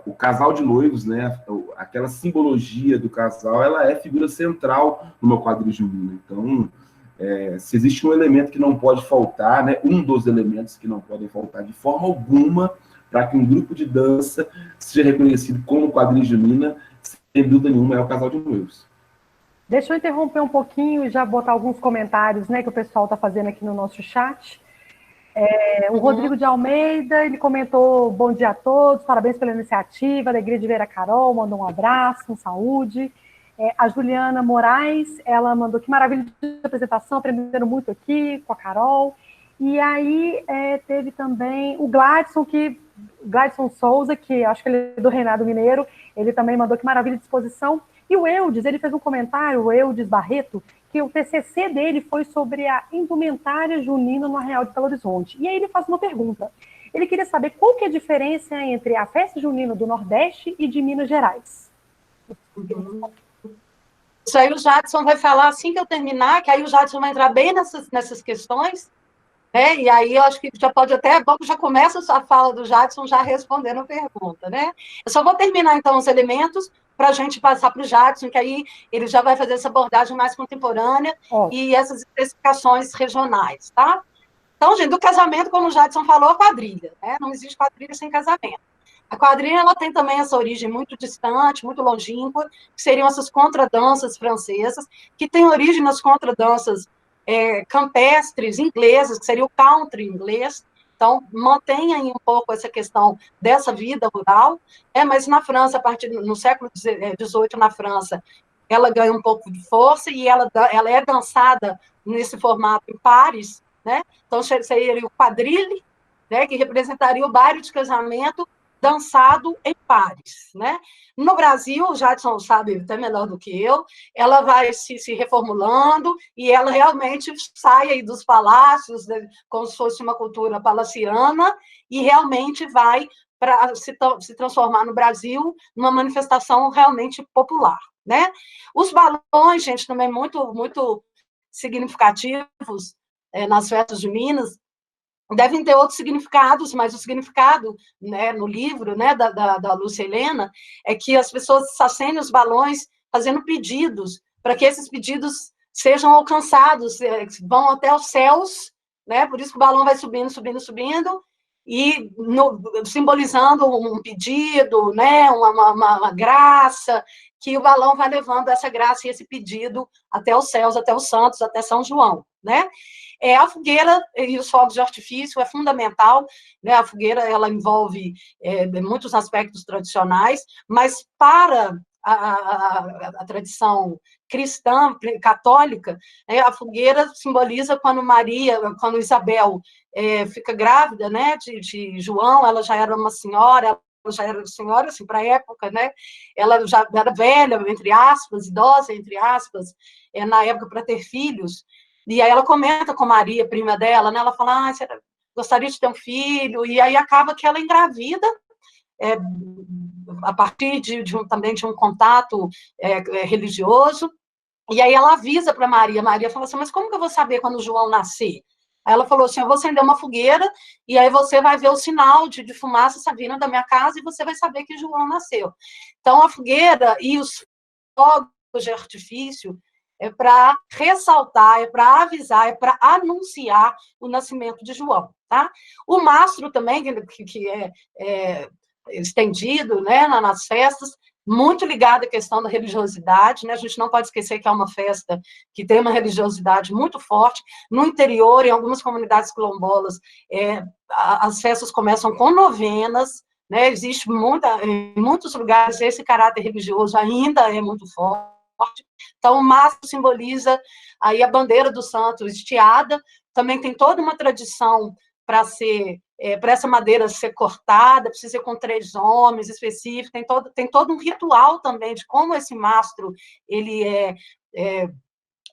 o casal de noivos, né? Aquela simbologia do casal, ela é figura central numa quadrilha junina. Então, se existe um elemento que não pode faltar, né? Um dos elementos que não podem faltar de forma alguma para que um grupo de dança seja reconhecido como quadrilha junina, sem dúvida nenhuma, é o casal de noivos. Deixa eu interromper um pouquinho e já botar alguns comentários, né, que o pessoal está fazendo aqui no nosso chat. O Rodrigo de Almeida, ele comentou: bom dia a todos, parabéns pela iniciativa, alegria de ver a Carol, mandou um abraço, com saúde. A Juliana Moraes, ela mandou: que maravilha de apresentação, aprendendo muito aqui com a Carol. E aí teve também o Gladson Souza, que acho que ele é do Reinado Mineiro, ele também mandou: que maravilha de exposição. E o Eudes, ele fez um comentário, o Eudes Barreto, que o TCC dele foi sobre a indumentária junina no Arraial de Belo Horizonte. E aí ele faz uma pergunta. Ele queria saber qual que é a diferença entre a festa junina do Nordeste e de Minas Gerais. Isso aí o Jadson vai falar assim que eu terminar, que aí o Jadson vai entrar bem nessas questões, né? E aí eu acho que já pode até, bom, já começa a fala do Jadson já respondendo a pergunta, né? Eu só vou terminar, então, os elementos para a gente passar para o Jadson, que aí ele já vai fazer essa abordagem mais contemporânea e essas especificações regionais, tá? Então, gente, do casamento, como o Jadson falou, a quadrilha, né? Não existe quadrilha sem casamento. A quadrilha, ela tem também essa origem muito distante, muito longínqua, que seriam essas contradanças francesas, que tem origem nas contradanças campestres inglesas, que seria o country inglês. Então, mantém aí um pouco essa questão dessa vida rural, mas na França, a partir no século XVIII, na França, ela ganha um pouco de força e ela é dançada nesse formato em pares, né? Então, seria o quadrille, né, que representaria o baile de casamento dançado em pares, né? No Brasil, o Jadson sabe até melhor do que eu, ela vai se reformulando e ela realmente sai aí dos palácios, né, como se fosse uma cultura palaciana, e realmente vai para se transformar no Brasil numa manifestação realmente popular, né? Os balões, gente, também muito, muito significativos nas festas de Minas, devem ter outros significados, mas o significado, né, no livro, né, da Lúcia Helena, é que as pessoas acendem os balões fazendo pedidos, para que esses pedidos sejam alcançados, vão até os céus, né, por isso que o balão vai subindo, subindo, subindo, e simbolizando um pedido, né, uma graça, que o balão vai levando essa graça e esse pedido até os céus, até os santos, até São João, né? A fogueira e os fogos de artifício é fundamental, né? A fogueira, ela envolve muitos aspectos tradicionais, mas para a tradição cristã, católica, a fogueira simboliza quando Isabel fica grávida, né, de João, ela já era uma senhora, assim, para a época, né? Ela já era velha, entre aspas, idosa, entre aspas, na época para ter filhos. E aí ela comenta com Maria, prima dela, né? Ela fala: você gostaria de ter um filho? E aí acaba que ela engravida, a partir também de um contato religioso. E aí ela avisa para Maria. Maria fala assim: mas como que eu vou saber quando o João nascer? Aí ela falou assim: eu vou acender uma fogueira e aí você vai ver o sinal de fumaça saindo da minha casa e você vai saber que João nasceu. Então, a fogueira e os fogos de artifício para ressaltar, para avisar, para anunciar o nascimento de João, tá? O mastro também, que é estendido, né, nas festas, muito ligada à questão da religiosidade, né? A gente não pode esquecer que é uma festa que tem uma religiosidade muito forte. No interior, em algumas comunidades quilombolas, as festas começam com novenas, né? Existe em muitos lugares esse caráter religioso ainda é muito forte. Então, o mastro simboliza aí a bandeira do santo estiada. Também tem toda uma tradição para essa madeira ser cortada, precisa ser com 3 homens específicos, tem todo um ritual também de como esse mastro ele é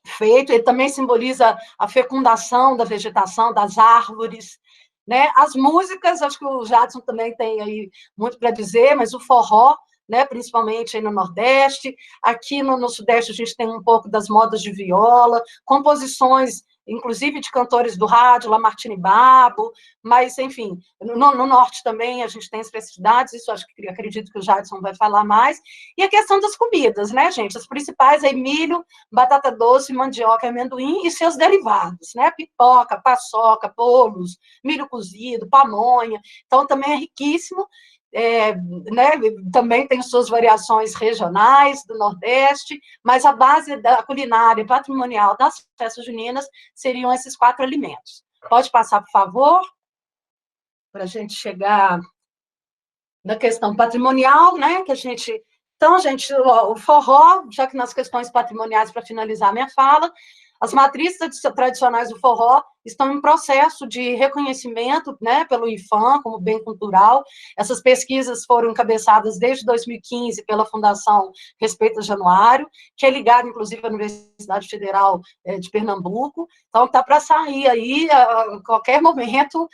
feito. Ele também simboliza a fecundação da vegetação, das árvores, né? As músicas, acho que o Jadson também tem aí muito para dizer, mas o forró, né, principalmente aí no Nordeste, aqui no Sudeste a gente tem um pouco das modas de viola, composições, inclusive de cantores do rádio, Lamartine Babo, mas, enfim, no Norte também a gente tem especificidades, isso acredito que o Jadson vai falar mais, e a questão das comidas, né, gente? As principais aí, milho, batata doce, mandioca, amendoim e seus derivados, né? Pipoca, paçoca, bolos, milho cozido, pamonha, então também é riquíssimo. Né, também tem suas variações regionais do Nordeste, mas a base da culinária patrimonial das festas juninas seriam esses 4 alimentos. Pode passar, por favor, para a gente chegar na questão patrimonial, né, que a gente... Então, gente, o forró, já que nas questões patrimoniais, para finalizar a minha fala, as matrizes tradicionais do forró estão em processo de reconhecimento, né, pelo IPHAN, como bem cultural. Essas pesquisas foram encabeçadas desde 2015 pela Fundação Respeita Januário, que é ligada, inclusive, à Universidade Federal de Pernambuco. Então, está para sair aí, a qualquer momento,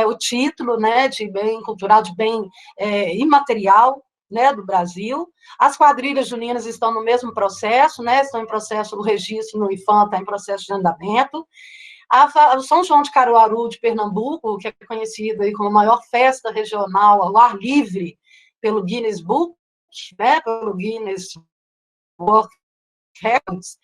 o título, né, de bem cultural, de bem imaterial, né, do Brasil. As quadrilhas juninas estão no mesmo processo, né, estão em processo, o registro no IPHAN está em processo de andamento. O São João de Caruaru, de Pernambuco, que é conhecido aí como a maior festa regional ao ar livre pelo Guinness Book, né, pelo Guinness World Records,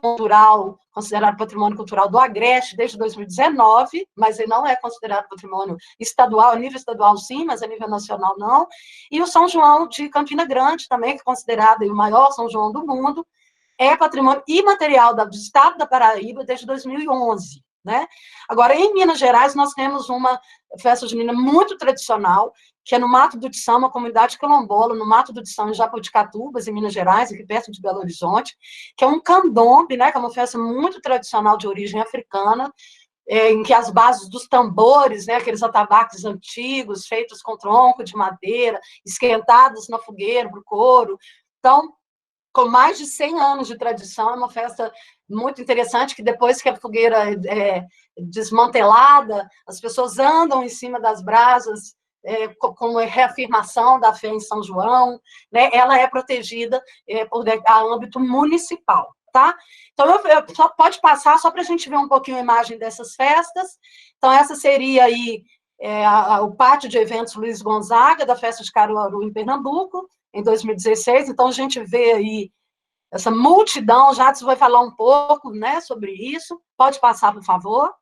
cultural, considerado patrimônio cultural do Agreste desde 2019, mas ele não é considerado patrimônio estadual, a nível estadual sim, mas a nível nacional não. E o São João de Campina Grande também, que é considerado o maior São João do mundo, é patrimônio imaterial do estado da Paraíba desde 2011. Né? Agora, em Minas Gerais, nós temos uma festa junina muito tradicional, que é no Mato do Tição, uma comunidade quilombola, no Mato do Tição, em Jaboticatubas, em Minas Gerais, aqui perto de Belo Horizonte, que é um candombe, né, que é uma festa muito tradicional de origem africana, em que as bases dos tambores, né, aqueles atabaques antigos, feitos com tronco de madeira, esquentados na fogueira, para o couro. Então, com mais de 100 anos de tradição, é uma festa muito interessante, que depois que a fogueira é desmantelada, as pessoas andam em cima das brasas, como reafirmação da fé em São João, né? Ela é protegida por âmbito municipal, tá? Então, só pode passar, só para a gente ver um pouquinho a imagem dessas festas. Então, essa seria aí o pátio de eventos Luiz Gonzaga, da festa de Caruaru, em Pernambuco, em 2016, então a gente vê aí essa multidão, Jadson vai falar um pouco, né, sobre isso. Pode passar, por favor.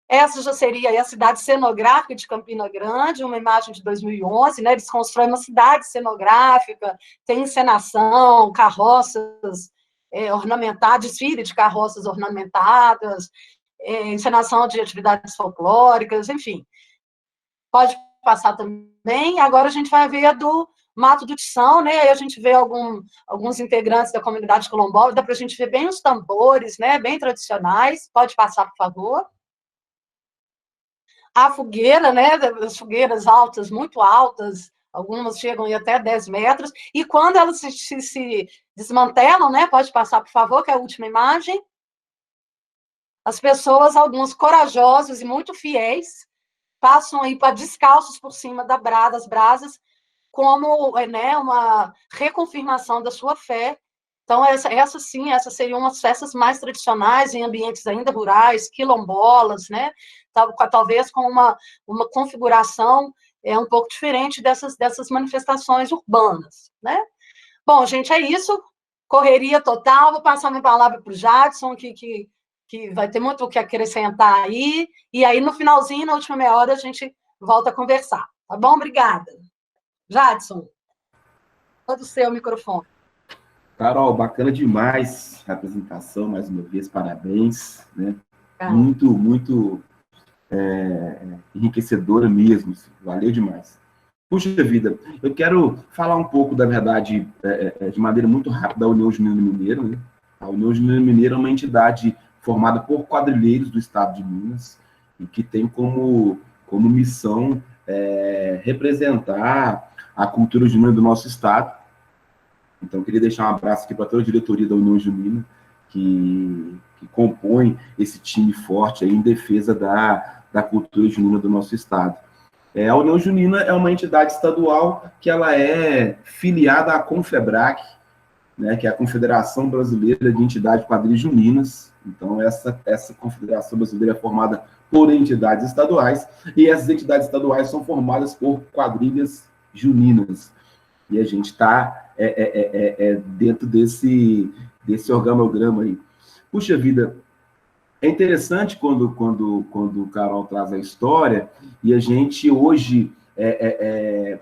Essa já seria a cidade cenográfica de Campina Grande, uma imagem de 2011, né, eles constroem uma cidade cenográfica, tem encenação, carroças ornamentadas, desfile de carroças ornamentadas, encenação de atividades folclóricas, enfim. Pode passar também. Agora a gente vai ver a do Mato do Tição, né? Aí a gente vê alguns integrantes da comunidade quilombola, dá para a gente ver bem os tambores, né? Bem tradicionais. Pode passar, por favor. A fogueira, né? As fogueiras altas, muito altas, algumas chegam até 10 metros, e quando elas se desmantelam, né? Pode passar, por favor, que é a última imagem. As pessoas, alguns corajosos e muito fiéis, passam aí para descalços por cima das brasas, como, né, uma reconfirmação da sua fé. Então, essas seriam umas festas mais tradicionais, em ambientes ainda rurais, quilombolas, né? Talvez com uma configuração um pouco diferente dessas manifestações urbanas, né? Bom, gente, é isso. Correria total. Vou passar minha palavra para o Jadson, que vai ter muito o que acrescentar aí. E aí, no finalzinho, na última meia hora, a gente volta a conversar. Tá bom? Obrigada. Jadson. Todo seu microfone. Carol, bacana demais a apresentação, mais uma vez, parabéns, né? Muito enriquecedora mesmo, valeu demais. Puxa vida, eu quero falar um pouco, da verdade, de maneira muito rápida, da União Junina Mineira, né? A União Junina Mineira é uma entidade formada por quadrilheiros do estado de Minas e que tem como missão representar a cultura junina do nosso estado. Então, eu queria deixar um abraço aqui para toda a diretoria da União Junina, que compõe esse time forte aí em defesa da cultura junina do nosso estado. A União Junina é uma entidade estadual que ela é filiada à Confebrac, né, que é a Confederação Brasileira de Entidades Quadrilhas Juninas. Então, essa Confederação Brasileira é formada por entidades estaduais, e essas entidades estaduais são formadas por quadrilhas juninas. E a gente está dentro desse organograma aí. Puxa vida, é interessante quando o Carol traz a história, e a gente hoje,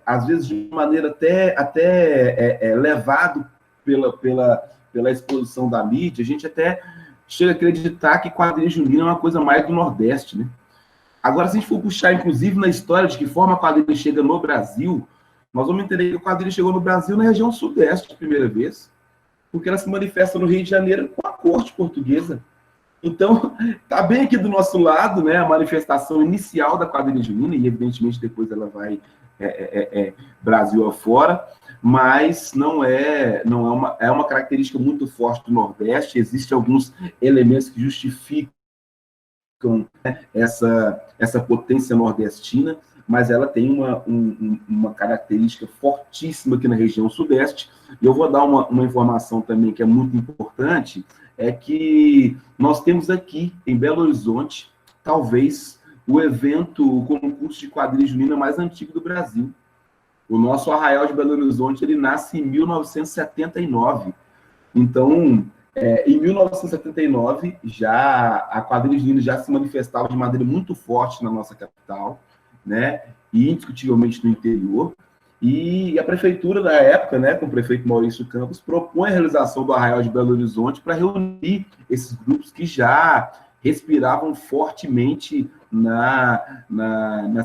às vezes de maneira até levado pela exposição da mídia, a gente até chega a acreditar que quadrilha junina é uma coisa mais do Nordeste, né? Agora, se a gente for puxar, inclusive, na história de que forma a quadrilha chega no Brasil, nós vamos entender que a quadrilha chegou no Brasil na região Sudeste, de primeira vez, porque ela se manifesta no Rio de Janeiro com a corte portuguesa. Então, está bem aqui do nosso lado, né, a manifestação inicial da quadrilha junina, e evidentemente depois ela vai Brasil afora, mas é uma característica muito forte do Nordeste. Existem alguns elementos que justificam essa potência nordestina, mas ela tem uma característica fortíssima aqui na região Sudeste. E eu vou dar uma informação também que é muito importante, é que nós temos aqui, em Belo Horizonte, talvez o concurso de quadrilha junina mais antigo do Brasil. O nosso Arraial de Belo Horizonte, ele nasce em 1979. Então, em 1979, a quadrilha junina já se manifestava de maneira muito forte na nossa capital, né, e indiscutivelmente no interior. E a prefeitura da época, né, com o prefeito Maurício Campos, propõe a realização do Arraial de Belo Horizonte para reunir esses grupos que já respiravam fortemente na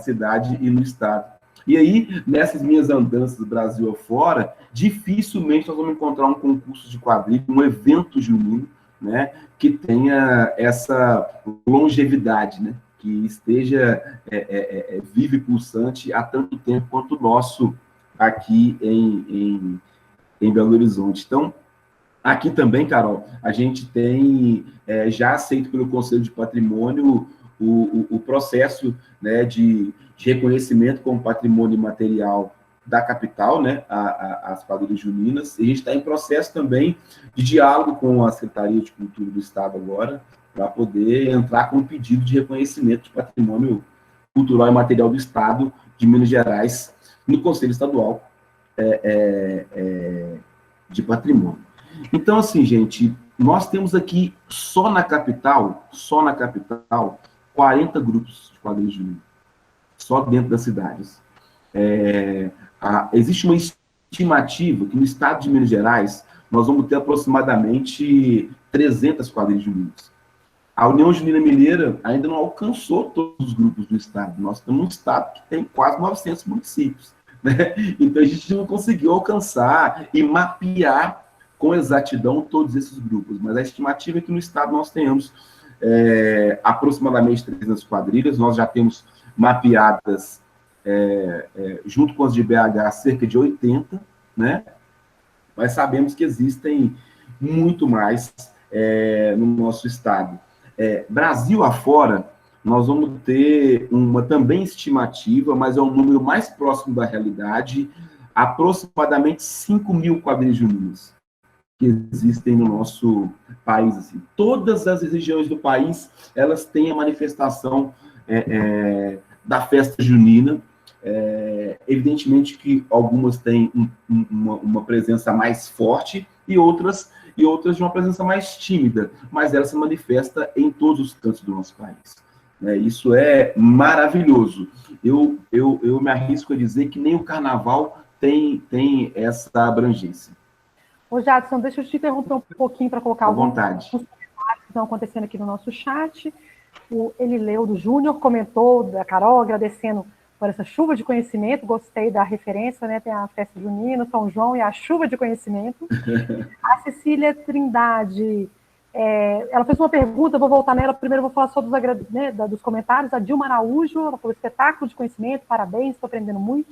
cidade e no estado. E aí, nessas minhas andanças Brasil afora, dificilmente nós vamos encontrar um concurso de quadrilha, um evento junino, né, que tenha essa longevidade, né, que esteja vivo e pulsante há tanto tempo quanto o nosso aqui em Belo Horizonte. Então, aqui também, Carol, a gente tem já aceito pelo Conselho de Patrimônio o processo, né, de reconhecimento como patrimônio imaterial da capital, né, as quadrilhas juninas. E a gente está em processo também de diálogo com a Secretaria de Cultura do Estado agora, para poder entrar com um pedido de reconhecimento de patrimônio cultural e material do Estado de Minas Gerais no Conselho Estadual de Patrimônio. Então, assim, gente, nós temos aqui, só na capital, 40 grupos de quadrilhas juninas, só dentro das cidades. Existe uma estimativa que no estado de Minas Gerais nós vamos ter aproximadamente 300 quadrilhas juninas. A União Junina Mineira ainda não alcançou todos os grupos do estado. Nós temos um estado que tem quase 900 municípios, né? Então, a gente não conseguiu alcançar e mapear com exatidão todos esses grupos. Mas a estimativa é que no estado nós tenhamos aproximadamente 300 quadrilhas. Nós já temos mapeadas, junto com as de BH, cerca de 80, né? Mas sabemos que existem muito mais no nosso estado. Brasil afora, nós vamos ter uma também estimativa, mas é um número mais próximo da realidade, aproximadamente 5.000 quadrilhas juninas que existem no nosso país. Assim. Todas as regiões do país, elas têm a manifestação da festa junina. Evidentemente que algumas têm uma presença mais forte e outras de uma presença mais tímida, mas ela se manifesta em todos os cantos do nosso país. Isso é maravilhoso. Eu me arrisco a dizer que nem o carnaval tem essa abrangência. Ô, Jadson, deixa eu te interromper um pouquinho para colocar alguns comentários que estão acontecendo aqui no nosso chat. O Elileudo Júnior comentou da Carol, agradecendo por essa chuva de conhecimento, gostei da referência, né? Tem a festa junina, São João e a chuva de conhecimento. A Cecília Trindade, ela fez uma pergunta, vou voltar nela, primeiro vou falar sobre dos comentários. A Dilma Araújo, ela falou espetáculo de conhecimento, parabéns, estou aprendendo muito.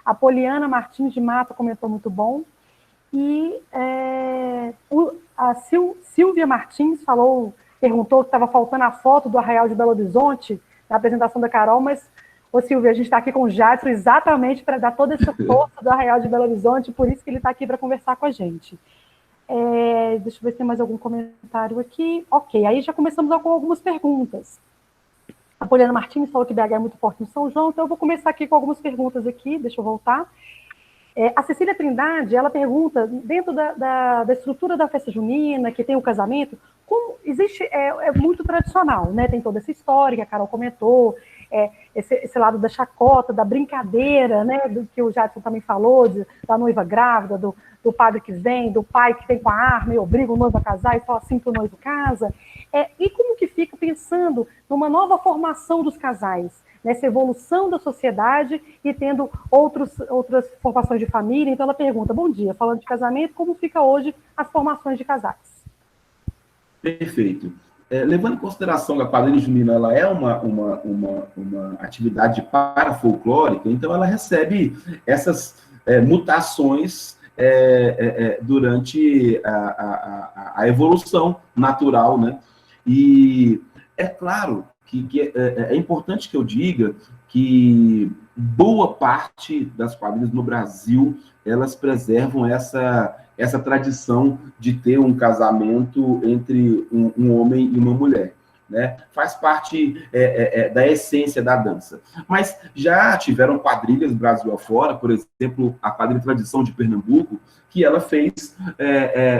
A Poliana Martins de Mata comentou muito bom. E a Silvia Martins perguntou que estava faltando a foto do Arraial de Belo Horizonte na apresentação da Carol, mas, ô Silvia, a gente está aqui com o Jadson exatamente para dar toda essa força do Arraial de Belo Horizonte, por isso que ele está aqui para conversar com a gente. Deixa eu ver se tem mais algum comentário aqui. Ok, aí já começamos com algumas perguntas. A Poliana Martins falou que BH é muito forte no São João, então eu vou começar aqui com algumas perguntas aqui, deixa eu voltar. A Cecília Trindade, ela pergunta, dentro da estrutura da festa junina, que tem o casamento, como existe, muito tradicional, né? Tem toda essa história que a Carol comentou, esse lado da chacota, da brincadeira, né? Do que o Jadson também falou, da noiva grávida, do padre que vem, do pai que vem com a arma e obriga o noivo a casar e só assim que o noivo casa. E como que fica pensando numa nova formação dos casais? Nessa evolução da sociedade e tendo outras formações de família. Então, ela pergunta, bom dia, falando de casamento, como fica hoje as formações de casais? Perfeito. Levando em consideração que a quadrilha junina ela é uma atividade parafolclórica, então ela recebe essas mutações durante a evolução natural, né? E é claro que é importante que eu diga que boa parte das quadrilhas no Brasil, elas preservam essa tradição de ter um casamento entre um homem e uma mulher, né? Faz parte da essência da dança. Mas já tiveram quadrilhas Brasil afora, por exemplo, a quadrilha Tradição de Pernambuco, que ela fez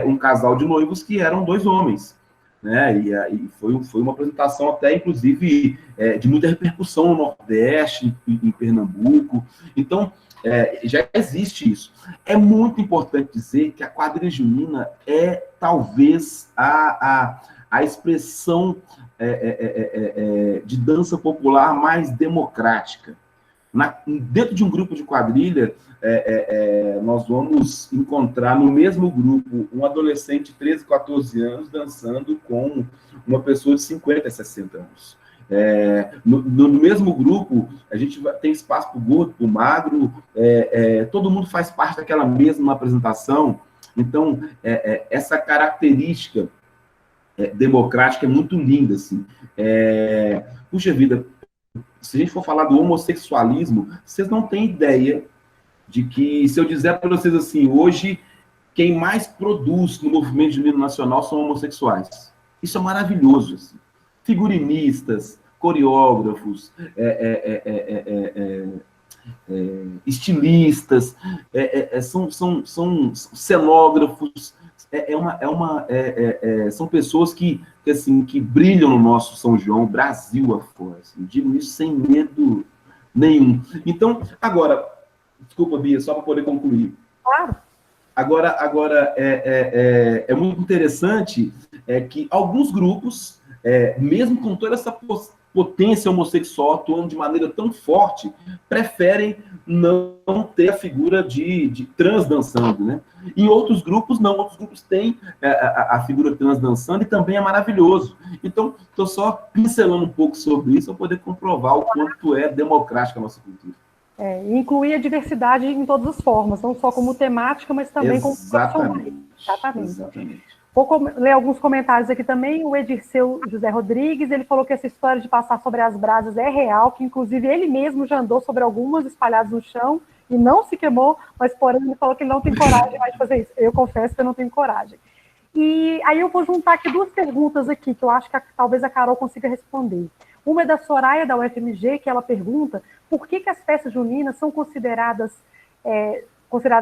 um casal de noivos que eram 2 homens, né? E foi uma apresentação até, inclusive, de muita repercussão no Nordeste, em Pernambuco. Então, já existe isso. É muito importante dizer que a quadrilha junina é, talvez, a expressão de dança popular mais democrática. Dentro de um grupo de quadrilha, nós vamos encontrar no mesmo grupo um adolescente de 13, 14 anos dançando com uma pessoa de 50, 60 anos. No mesmo grupo, a gente tem espaço para o gordo, para o magro, todo mundo faz parte daquela mesma apresentação. Então, essa característica democrática é muito linda, assim. Puxa vida, se a gente for falar do homossexualismo, vocês não têm ideia de que, se eu dizer para vocês assim, hoje, quem mais produz no movimento junino nacional são homossexuais. Isso é maravilhoso, assim. Figurinistas, coreógrafos, estilistas, são cenógrafos, são pessoas que brilham no nosso São João, Brasil afora. Assim, digo isso sem medo nenhum. Então, agora, desculpa, Bia, só para poder concluir. Claro. Agora é muito interessante que alguns grupos, mesmo com toda essa potência homossexual atuando de maneira tão forte, preferem não ter a figura de trans dançando, né? Em outros grupos, não. Outros grupos têm a figura trans dançando e também é maravilhoso. Então, estou só pincelando um pouco sobre isso para poder comprovar o quanto é democrática a nossa cultura. Incluir a diversidade em todas as formas, não só como temática, mas também como profissional. Exatamente. Vou ler alguns comentários aqui também. O Edirceu José Rodrigues, ele falou que essa história de passar sobre as brasas é real, que inclusive ele mesmo já andou sobre algumas espalhadas no chão e não se queimou, mas porém ele falou que ele não tem coragem mais de fazer isso. Eu confesso que eu não tenho coragem. E aí eu vou juntar aqui 2 perguntas aqui, que eu acho que talvez a Carol consiga responder. Uma é da Soraya, da UFMG, que ela pergunta por que as festas juninas são consideradas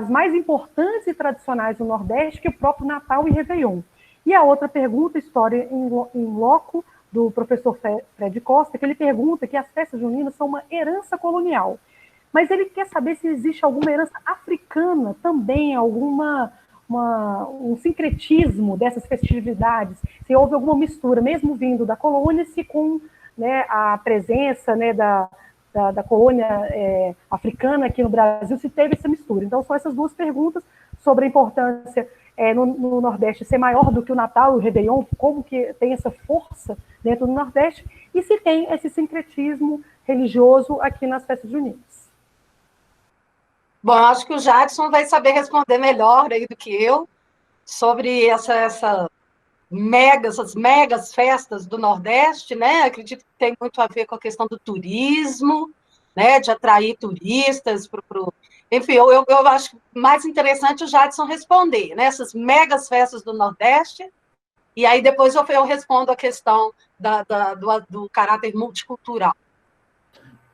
mais importantes e tradicionais no Nordeste que o próprio Natal e Réveillon. E a outra pergunta, história em loco, do professor Fred Costa, que ele pergunta que as festas juninas são uma herança colonial. mas ele quer saber se existe alguma herança africana também, um sincretismo dessas festividades, se houve alguma mistura, mesmo vindo da colônia, se com, né, a presença, né, da colônia africana aqui no Brasil, se teve essa mistura. Então, são essas duas perguntas sobre a importância no Nordeste ser maior do que o Natal e o Réveillon, como que tem essa força dentro do Nordeste, e se tem esse sincretismo religioso aqui nas festas juninas. Bom, acho que o Jadson vai saber responder melhor aí do que eu sobre essas megas festas do Nordeste, né? Acredito que tem muito a ver com a questão do turismo, né? De atrair turistas para o... Enfim, eu acho mais interessante o Jadson responder, né? Essas megas festas do Nordeste, e aí depois eu respondo a questão do caráter multicultural.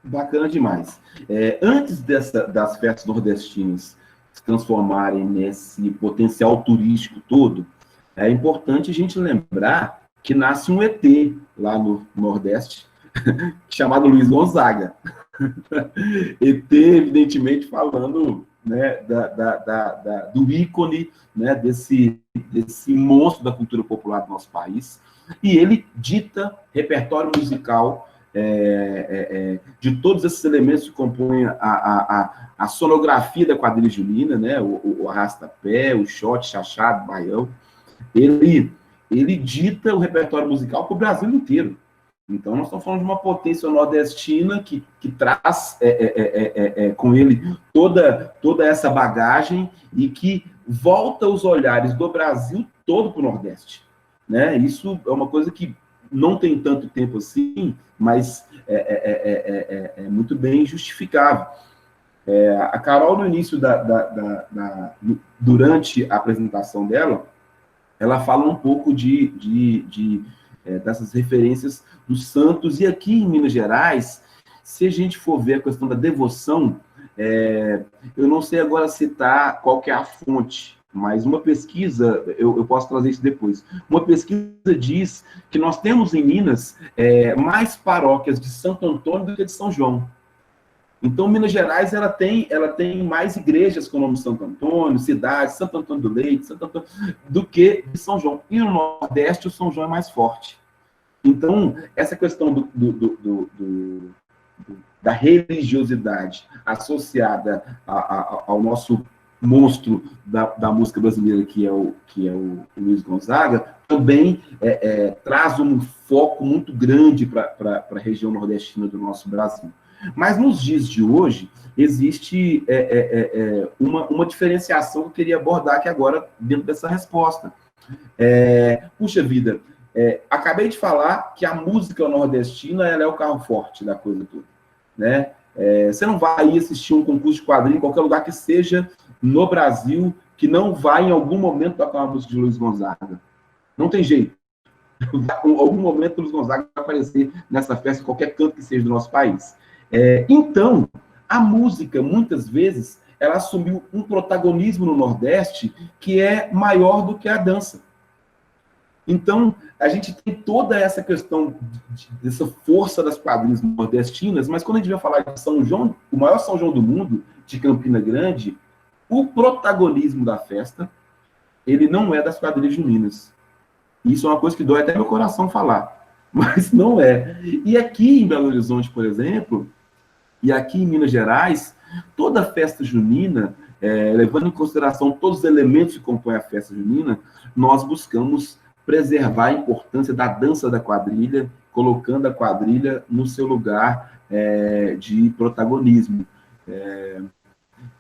Bacana demais. Antes das festas nordestinas se transformarem nesse potencial turístico todo, é importante a gente lembrar que nasce um ET lá no Nordeste, chamado Luiz Gonzaga. ET, evidentemente, falando, né, do ícone, né, desse monstro da cultura popular do nosso país, e ele dita repertório musical de todos esses elementos que compõem a sonografia da quadrilha junina, né, o arrasta-pé, o shot, chachado, baião. Ele dita o repertório musical para o Brasil inteiro. Então, nós estamos falando de uma potência nordestina que traz com ele toda essa bagagem e que volta os olhares do Brasil todo para o Nordeste, né? Isso é uma coisa que não tem tanto tempo assim, mas é muito bem justificável. A Carol, no início durante a apresentação dela, ela fala um pouco dessas referências dos santos, e aqui em Minas Gerais, se a gente for ver a questão da devoção, eu não sei agora citar qual que é a fonte, mas uma pesquisa, eu posso trazer isso depois, uma pesquisa diz que nós temos em Minas mais paróquias de Santo Antônio do que de São João. Então, Minas Gerais, ela tem mais igrejas com o nome Santo Antônio, cidades, Santo Antônio do Leite, Santo Antônio, do que de São João. E no Nordeste, o São João é mais forte. Então, essa questão da religiosidade associada ao nosso monstro da música brasileira, que é o Luiz Gonzaga, também traz um foco muito grande para a região nordestina do nosso Brasil. Mas nos dias de hoje, existe uma diferenciação que eu queria abordar aqui agora dentro dessa resposta. Puxa vida, acabei de falar que a música nordestina ela é o carro forte da coisa toda, né? Você não vai assistir um concurso de quadrilha em qualquer lugar que seja no Brasil que não vai em algum momento tocar uma música de Luiz Gonzaga. Não tem jeito. Em algum momento o Luiz Gonzaga vai aparecer nessa festa, em qualquer canto que seja do nosso país. Então, a música, muitas vezes, ela assumiu um protagonismo no Nordeste que é maior do que a dança. Então, a gente tem toda essa questão dessa força das quadrilhas nordestinas, mas quando a gente vai falar de São João, o maior São João do mundo, de Campina Grande, o protagonismo da festa, ele não é das quadrilhas juninas. Isso é uma coisa que dói até meu coração falar, mas não é. E aqui em Belo Horizonte, por exemplo, e aqui em Minas Gerais, toda festa junina, levando em consideração todos os elementos que compõem a festa junina, nós buscamos preservar a importância da dança da quadrilha, colocando a quadrilha no seu lugar de protagonismo.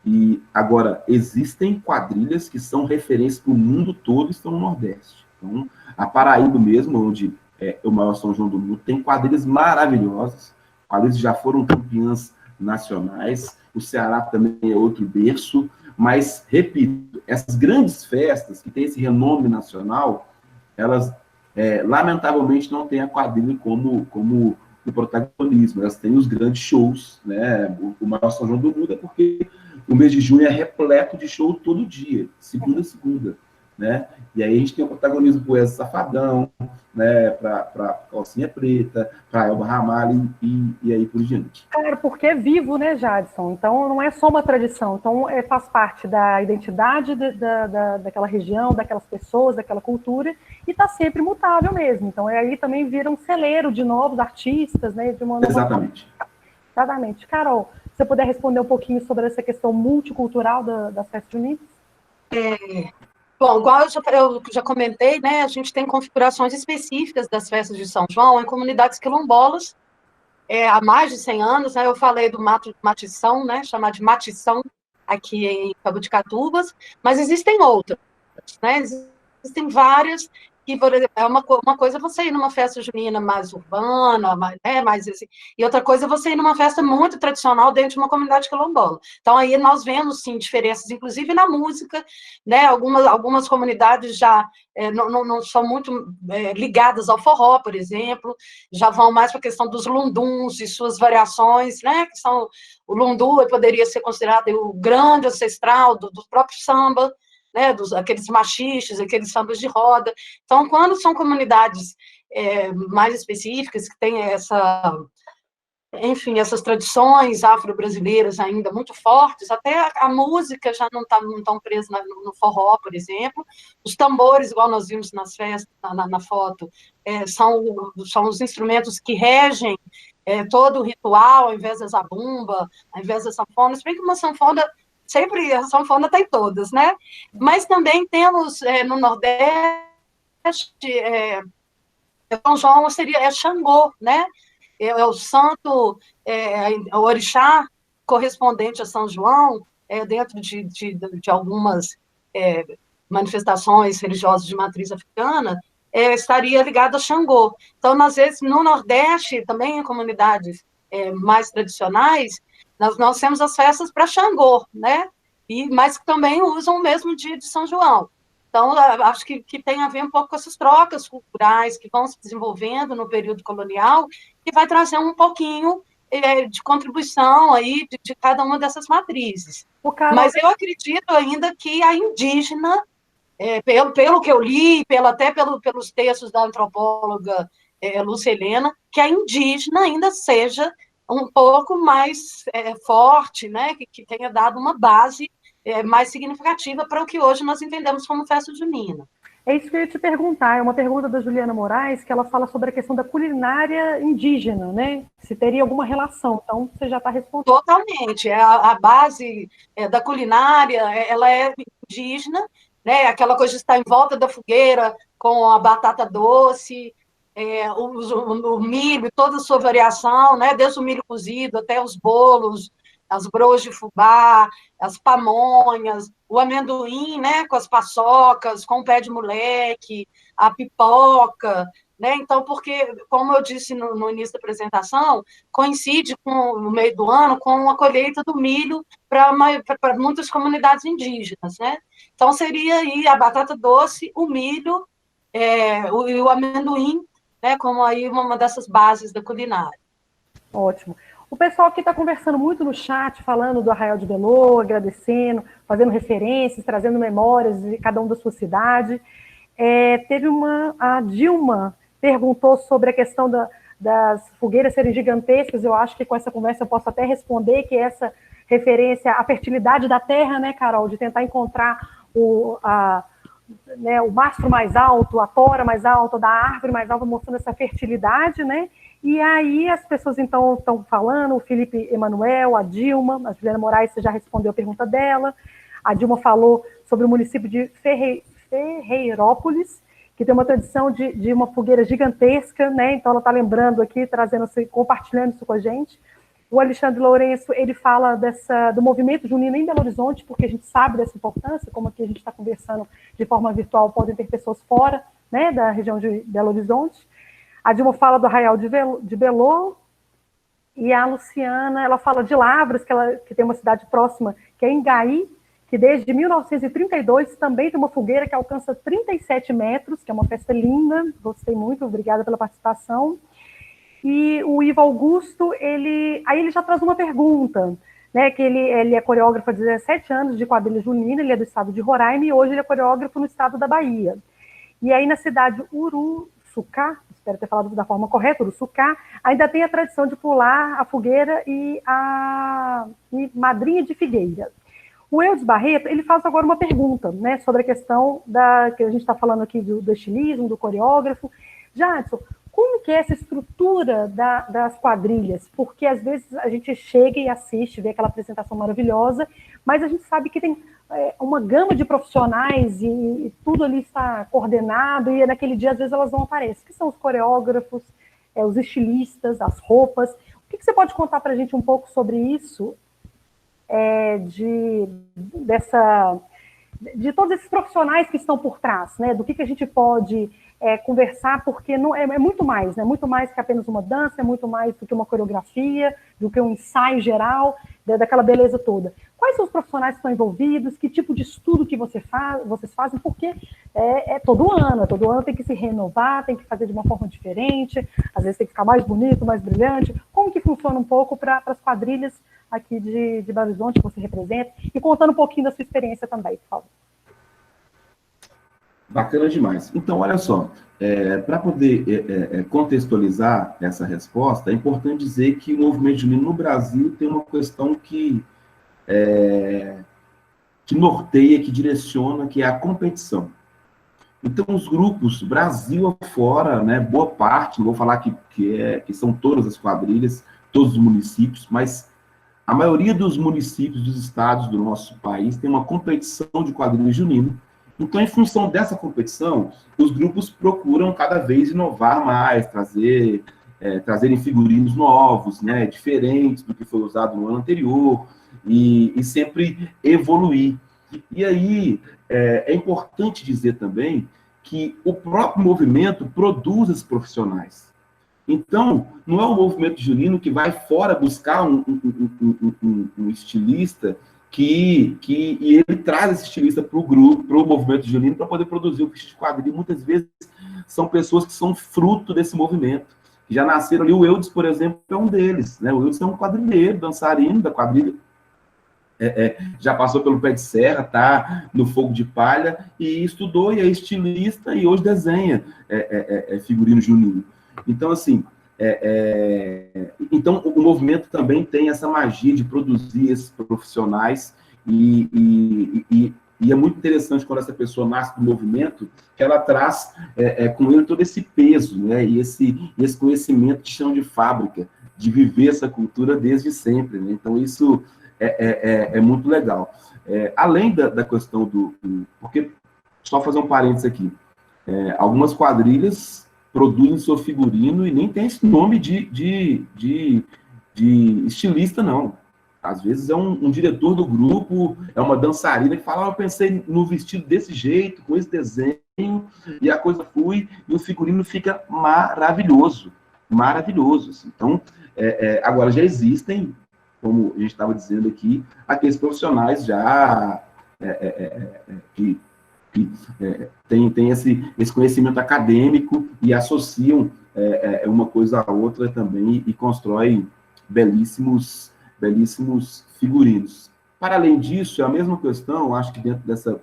E agora, existem quadrilhas que são referências para o mundo todo e estão no Nordeste. Então, a Paraíba mesmo, onde é o maior São João do mundo, tem quadrilhas maravilhosas, quadrilhas que já foram campeãs nacionais, o Ceará também é outro berço, mas, repito, essas grandes festas que têm esse renome nacional, elas, lamentavelmente, não têm a quadrilha como o protagonismo, elas têm os grandes shows, né? O maior São João do mundo é porque o mês de junho é repleto de show todo dia, segunda a segunda. né? E aí a gente tem o protagonismo do Wesley Safadão, né, para Calcinha Preta, para Elba Ramalho e aí por diante. Claro, porque é vivo, né, Jadson? Então, não é só uma tradição. Então, faz parte da identidade daquela região, daquelas pessoas, daquela cultura, e está sempre mutável mesmo. Então, aí também vira um celeiro de novos artistas, né? De uma nova... Exatamente. Exatamente. Carol, se você puder responder um pouquinho sobre essa questão multicultural das festas juninas? Bom, igual eu já comentei, né, a gente tem configurações específicas das festas de São João em comunidades quilombolas, há mais de 100 anos, né, eu falei do matição, né, chamado de matição aqui em Jabuticatubas, mas existem outras, né, existem várias, que, por exemplo, uma coisa é você ir numa festa junina mais urbana, mais assim, e outra coisa é você ir numa festa muito tradicional dentro de uma comunidade quilombola. Então, aí nós vemos, sim, diferenças, inclusive na música, né, algumas comunidades já não são muito ligadas ao forró, por exemplo, já vão mais para a questão dos lunduns e suas variações, né, que são, o lundu poderia ser considerado o grande ancestral do próprio samba, né, aqueles machixes, aqueles sambas de roda. Então, quando são comunidades mais específicas, que têm enfim, essas tradições afro-brasileiras ainda muito fortes, até a música já não está tão presa no forró, por exemplo. Os tambores, igual nós vimos nas festas, na foto, são os instrumentos que regem todo o ritual, ao invés da zabumba, ao invés da sanfona. Se bem que uma sanfona, sempre a sanfona tem todas, né? Mas também temos no Nordeste, São João é Xangô, né? É o santo, o orixá correspondente a São João, dentro de algumas manifestações religiosas de matriz africana, estaria ligado a Xangô. Então, às vezes, no Nordeste, também em comunidades mais tradicionais, nós temos as festas para Xangô, né? Mas que também usam o mesmo dia de São João. Então, acho que tem a ver um pouco com essas trocas culturais que vão se desenvolvendo no período colonial, que vai trazer um pouquinho de contribuição aí de cada uma dessas matrizes. Mas eu acredito ainda que a indígena, pelo que eu li, até pelos textos da antropóloga Lúcia Helena, que a indígena ainda seja um pouco mais forte, né, que tenha dado uma base mais significativa para o que hoje nós entendemos como festa junina. É isso que eu ia te perguntar, é uma pergunta da Juliana Moraes, que ela fala sobre a questão da culinária indígena, né? Se teria alguma relação, então você já está respondendo. Totalmente, a base da culinária, ela é indígena, né? Aquela coisa de estar em volta da fogueira com a batata doce, o milho, toda a sua variação, né? Desde o milho cozido até os bolos, as broas de fubá, as pamonhas, o amendoim, né, com as paçocas, com o pé de moleque, a pipoca, né? Então, porque, como eu disse no início da apresentação, coincide no meio do ano com a colheita do milho para muitas comunidades indígenas, né? Então, seria aí a batata doce, o milho, o amendoim, né, como aí uma dessas bases da culinária. Ótimo. O pessoal aqui está conversando muito no chat, falando do Arraial de Belô, agradecendo, fazendo referências, trazendo memórias de cada um da sua cidade. A Dilma perguntou sobre a questão das fogueiras serem gigantescas. Eu acho que com essa conversa eu posso até responder que essa referência à fertilidade da terra, né, Carol, de tentar encontrar o mastro mais alto, a tora mais alta, da árvore mais alta, mostrando essa fertilidade, né? E aí as pessoas, então, estão falando, o Felipe Emanuel, a Dilma, a Juliana Moraes, você já respondeu a pergunta dela, a Dilma falou sobre o município de Ferreirópolis, que tem uma tradição de uma fogueira gigantesca, né? Então ela está lembrando aqui, compartilhando isso com a gente. O Alexandre Lourenço, ele fala do movimento junino em Belo Horizonte, porque a gente sabe dessa importância, como aqui a gente está conversando de forma virtual, podem ter pessoas fora, né, da região de Belo Horizonte. A Dilma fala do Arraial de Belô, e a Luciana, ela fala de Lavras, que tem uma cidade próxima, que é Engaí, que desde 1932 também tem uma fogueira que alcança 37 metros, que é uma festa linda, gostei muito, obrigada pela participação. E o Ivo Augusto, ele já traz uma pergunta. né, que ele é coreógrafo há 17 anos de quadrilha junina, ele é do estado de Roraima, e hoje ele é coreógrafo no estado da Bahia. E aí, na cidade Uruçucá, espero ter falado da forma correta, Uruçucá, ainda tem a tradição de pular a fogueira e madrinha de figueira. O Eudes Barreto, ele faz agora uma pergunta, né, sobre a questão que a gente está falando aqui do estilismo, do coreógrafo. Jadson, como que é essa estrutura das quadrilhas? Porque às vezes a gente chega e assiste, vê aquela apresentação maravilhosa, mas a gente sabe que tem uma gama de profissionais e tudo ali está coordenado, e naquele dia às vezes elas não aparecem. Que são os coreógrafos, os estilistas, as roupas. O que você pode contar para a gente um pouco sobre isso? De todos esses profissionais que estão por trás, né? Do que a gente pode conversar, porque não, é muito mais, né? Muito mais que apenas uma dança, é muito mais do que uma coreografia, do que um ensaio geral, daquela beleza toda. Quais são os profissionais que estão envolvidos? Que tipo de estudo que vocês fazem? Porque todo ano tem que se renovar, tem que fazer de uma forma diferente, às vezes tem que ficar mais bonito, mais brilhante. Como que funciona um pouco para as quadrilhas aqui de Belo Horizonte, que você representa, e contando um pouquinho da sua experiência também, por favor. Bacana demais. Então, olha só, para poder contextualizar essa resposta, é importante dizer que o movimento junino no Brasil tem uma questão que norteia, que direciona, que é a competição. Então, os grupos, Brasil afora, né, boa parte, não vou falar que são todas as quadrilhas, todos os municípios, mas a maioria dos municípios, dos estados do nosso país tem uma competição de quadrilha junina. Então, em função dessa competição, os grupos procuram cada vez inovar mais, trazerem figurinos novos, né, diferentes do que foi usado no ano anterior, e sempre evoluir. E aí, é importante dizer também que o próprio movimento produz esses profissionais. Então, não é o movimento junino que vai fora buscar um estilista e ele traz esse estilista para o grupo, para o movimento junino, para poder produzir o vestido de quadrilha. Muitas vezes são pessoas que são fruto desse movimento, que já nasceram ali. O Eudes, por exemplo, é um deles, né? O Eudes é um quadrilheiro, dançarino da quadrilha, já passou pelo pé de serra, tá no fogo de palha, e estudou, e é estilista, e hoje desenha figurino junino. Então, assim, então o movimento também tem essa magia de produzir esses profissionais, e é muito interessante quando essa pessoa nasce do movimento, que ela traz com ele todo esse peso, né, e esse conhecimento de chão de fábrica, de viver essa cultura desde sempre, né? Então isso é muito legal. Além da questão porque, só fazer um parênteses aqui, algumas quadrilhas produzem seu figurino e nem tem esse nome de estilista, não. Às vezes é um diretor do grupo, é uma dançarina que fala, eu pensei no vestido desse jeito, com esse desenho, e a coisa flui, e o figurino fica maravilhoso. Maravilhoso. Assim. Então, agora já existem, como a gente estava dizendo aqui, aqueles profissionais já que tem esse conhecimento acadêmico e associam uma coisa à outra também e constroem belíssimos figurinos. Para além disso, é a mesma questão, acho que dentro dessa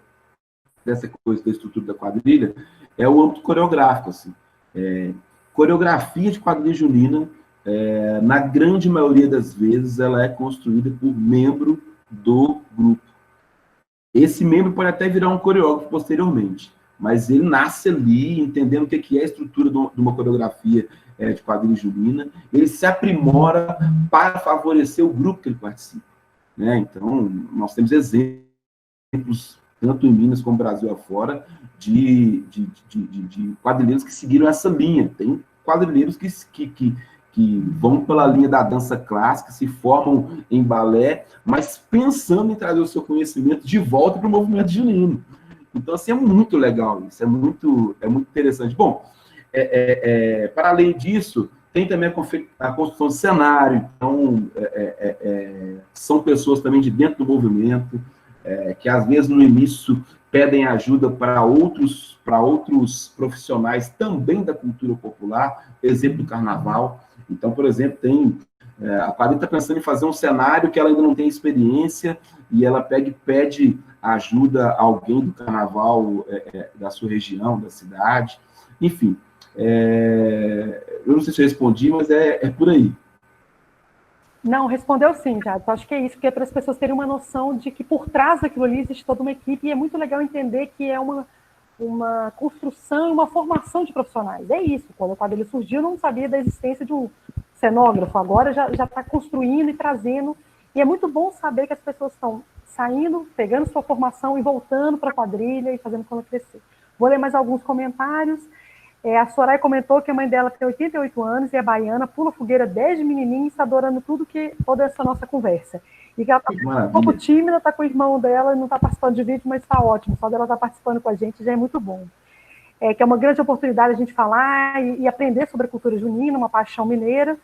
coisa da estrutura da quadrilha, é o âmbito coreográfico. Assim. Coreografia de quadrilha junina, na grande maioria das vezes, ela é construída por membro do grupo. Esse membro pode até virar um coreógrafo posteriormente, mas ele nasce ali, entendendo o que é a estrutura de uma coreografia de quadrilha junina, ele se aprimora para favorecer o grupo que ele participa. Né? Então, nós temos exemplos, tanto em Minas como no Brasil afora, de quadrilheiros que seguiram essa linha. Tem quadrilheiros que vão pela linha da dança clássica, se formam em balé, mas pensando em trazer o seu conhecimento de volta para o movimento junino. Então, assim, é muito legal isso, é muito interessante. Bom, para além disso, tem também a construção de cenário, então, são pessoas também de dentro do movimento, que às vezes no início pedem ajuda para outros profissionais também da cultura popular, exemplo do carnaval. Então, por exemplo, tem A quadrilha está pensando em fazer um cenário que ela ainda não tem experiência e ela pede ajuda a alguém do carnaval da sua região, da cidade, enfim. Eu não sei se eu respondi, mas é por aí. Não, respondeu sim, já. Eu acho que é isso, porque é para as pessoas terem uma noção de que por trás daquilo ali existe toda uma equipe, e é muito legal entender que é uma construção e uma formação de profissionais. É isso, quando a quadrilha surgiu, eu não sabia da existência de um cenógrafo, agora já está construindo e trazendo, e é muito bom saber que as pessoas estão saindo, pegando sua formação e voltando para a quadrilha e fazendo com ela crescer. Vou ler mais alguns comentários. A Soraya comentou que a mãe dela tem 88 anos e é baiana, pula fogueira desde menininha e está adorando toda essa nossa conversa. E que ela está um pouco tímida, está com o irmão dela, não está participando de vídeo, mas está ótimo. Só dela estar participando com a gente já é muito bom. Que é uma grande oportunidade a gente falar e aprender sobre a cultura junina, uma paixão mineira.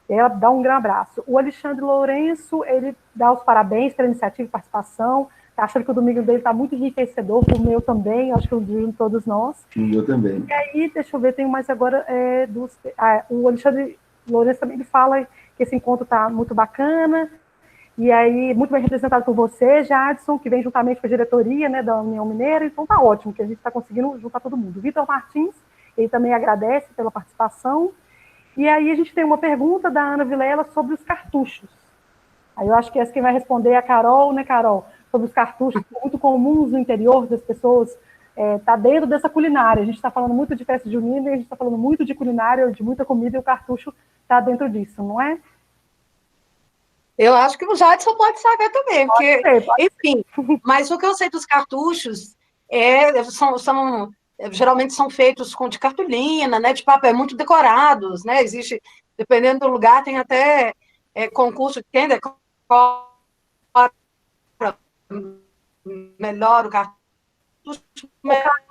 Ela dá um grande abraço. O Alexandre Lourenço, ele dá os parabéns pela iniciativa e participação. Tá achando que o domingo dele está muito enriquecedor, o meu também, acho que o de todos nós. O meu também. E aí, deixa eu ver, tem mais agora o Alexandre Lourenço também ele fala que esse encontro está muito bacana, e aí, muito bem representado por você, Jadson, que vem juntamente com a diretoria, né, da União Mineira, então tá ótimo, que a gente está conseguindo juntar todo mundo. Vitor Martins, ele também agradece pela participação. E aí a gente tem uma pergunta da Ana Vilela sobre os cartuchos. Aí eu acho que essa quem vai responder é a Carol, né, Carol? Sobre os cartuchos muito comuns no interior das pessoas, tá dentro dessa culinária. A gente está falando muito de festa junina e a gente está falando muito de culinária, de muita comida, e o cartucho está dentro disso, não é? Eu acho que o Jadson pode saber também, porque, enfim, mas o que eu sei dos cartuchos geralmente são feitos de cartolina, né, de papel, muito decorados, né, existe, dependendo do lugar, tem até concurso que tem decora melhor o cartucho,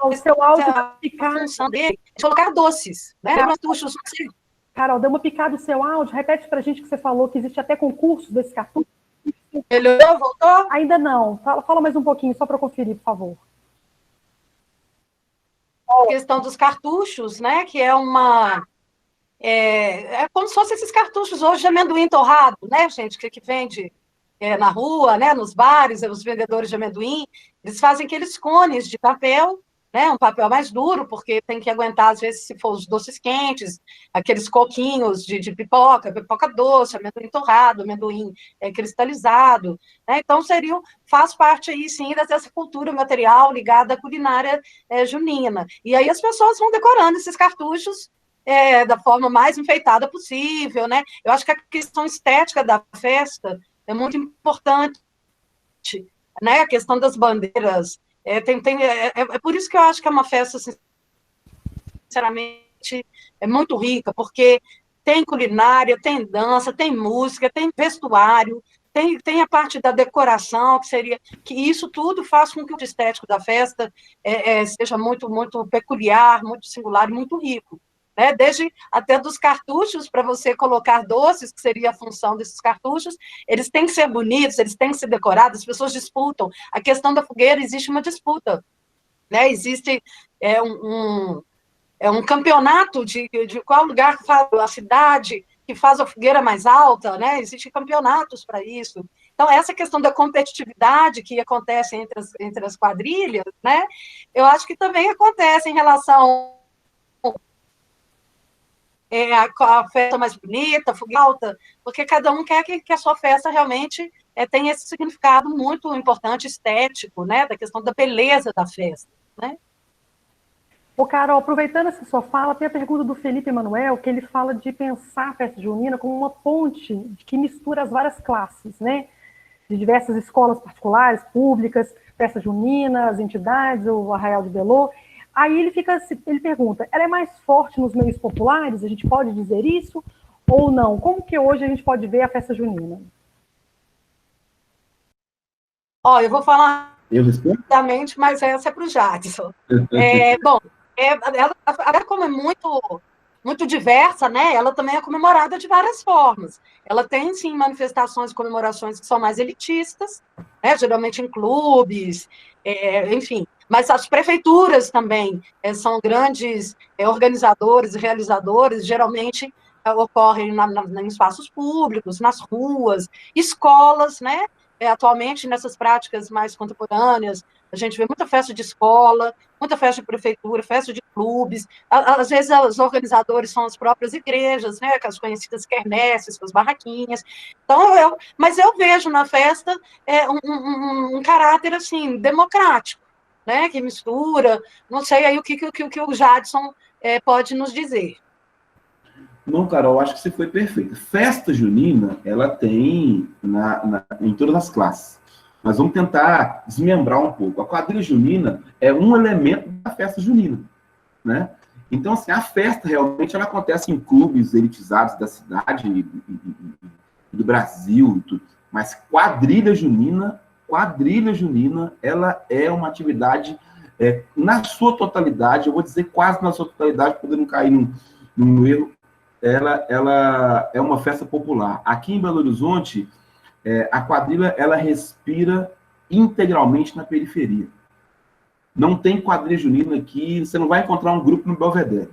o seu áudio a função dele é colocar doces, né, cartuchos. Carol, deu uma picada o seu áudio, repete para a gente que você falou que existe até concurso desse cartucho. Melhorou? Voltou? Ainda não, fala mais um pouquinho, só para conferir, por favor. A questão dos cartuchos, né, que é como se fossem esses cartuchos hoje de amendoim torrado, né, gente, que vende na rua, né, nos bares, os vendedores de amendoim, eles fazem aqueles cones de papel, né, um papel mais duro, porque tem que aguentar, às vezes, se for os doces quentes, aqueles coquinhos de pipoca doce, amendoim torrado, amendoim cristalizado, né, então faz parte aí, sim, dessa cultura material ligada à culinária junina. E aí as pessoas vão decorando esses cartuchos da forma mais enfeitada possível, né, eu acho que a questão estética da festa é muito importante, né, a questão das bandeiras, é por isso que eu acho que é uma festa, sinceramente, muito rica, porque tem culinária, tem dança, tem música, tem vestuário, tem a parte da decoração, que isso tudo faz com que o estético da festa seja muito, muito peculiar, muito singular e muito rico. Né? Desde até dos cartuchos, para você colocar doces, que seria a função desses cartuchos, eles têm que ser bonitos, eles têm que ser decorados, as pessoas disputam. A questão da fogueira, existe uma disputa, né? Existe um campeonato de qual lugar que faz a cidade, que faz a fogueira mais alta, né? Existem campeonatos para isso. Então, essa questão da competitividade que acontece entre as quadrilhas, né? Eu acho que também acontece em relação a festa mais bonita, fogueira alta, porque cada um quer que a sua festa realmente tenha esse significado muito importante, estético, né, da questão da beleza da festa, né? Ô, Carol, aproveitando essa sua fala, tem a pergunta do Felipe Emanuel, que ele fala de pensar a festa junina como uma ponte que mistura as várias classes, né, de diversas escolas particulares, públicas, festa junina, as entidades, o Arraial de Belô. Aí ele pergunta, ela é mais forte nos meios populares? A gente pode dizer isso ou não? Como que hoje a gente pode ver a festa junina? Eu vou falar rapidamente, mas essa é para o Jadson. Bom, ela como é muito, muito diversa, né? Ela também é comemorada de várias formas. Ela tem, sim, manifestações e comemorações que são mais elitistas, né? Geralmente em clubes, enfim. Mas as prefeituras também são grandes organizadores e realizadores, geralmente ocorrem em espaços públicos, nas ruas, escolas, né? Atualmente, nessas práticas mais contemporâneas, a gente vê muita festa de escola, muita festa de prefeitura, festa de clubes. Às vezes, os organizadores são as próprias igrejas, né? Com as conhecidas quermesses, com as barraquinhas. Então, mas eu vejo na festa um caráter, assim, democrático, né? Que mistura. Não sei aí o que o Jadson pode nos dizer. Não, Carol, acho que você foi perfeita. Festa junina, ela tem em todas as classes. Mas vamos tentar desmembrar um pouco. A quadrilha junina é um elemento da festa junina, né? Então, assim, a festa realmente ela acontece em clubes elitizados da cidade e do Brasil e tudo. Mas quadrilha junina, ela é uma atividade na sua totalidade, eu vou dizer quase na sua totalidade, podendo não cair num erro. Ela é uma festa popular. Aqui em Belo Horizonte, a quadrilha ela respira integralmente na periferia. Não tem quadrilha junina aqui, você não vai encontrar um grupo no Belvedere.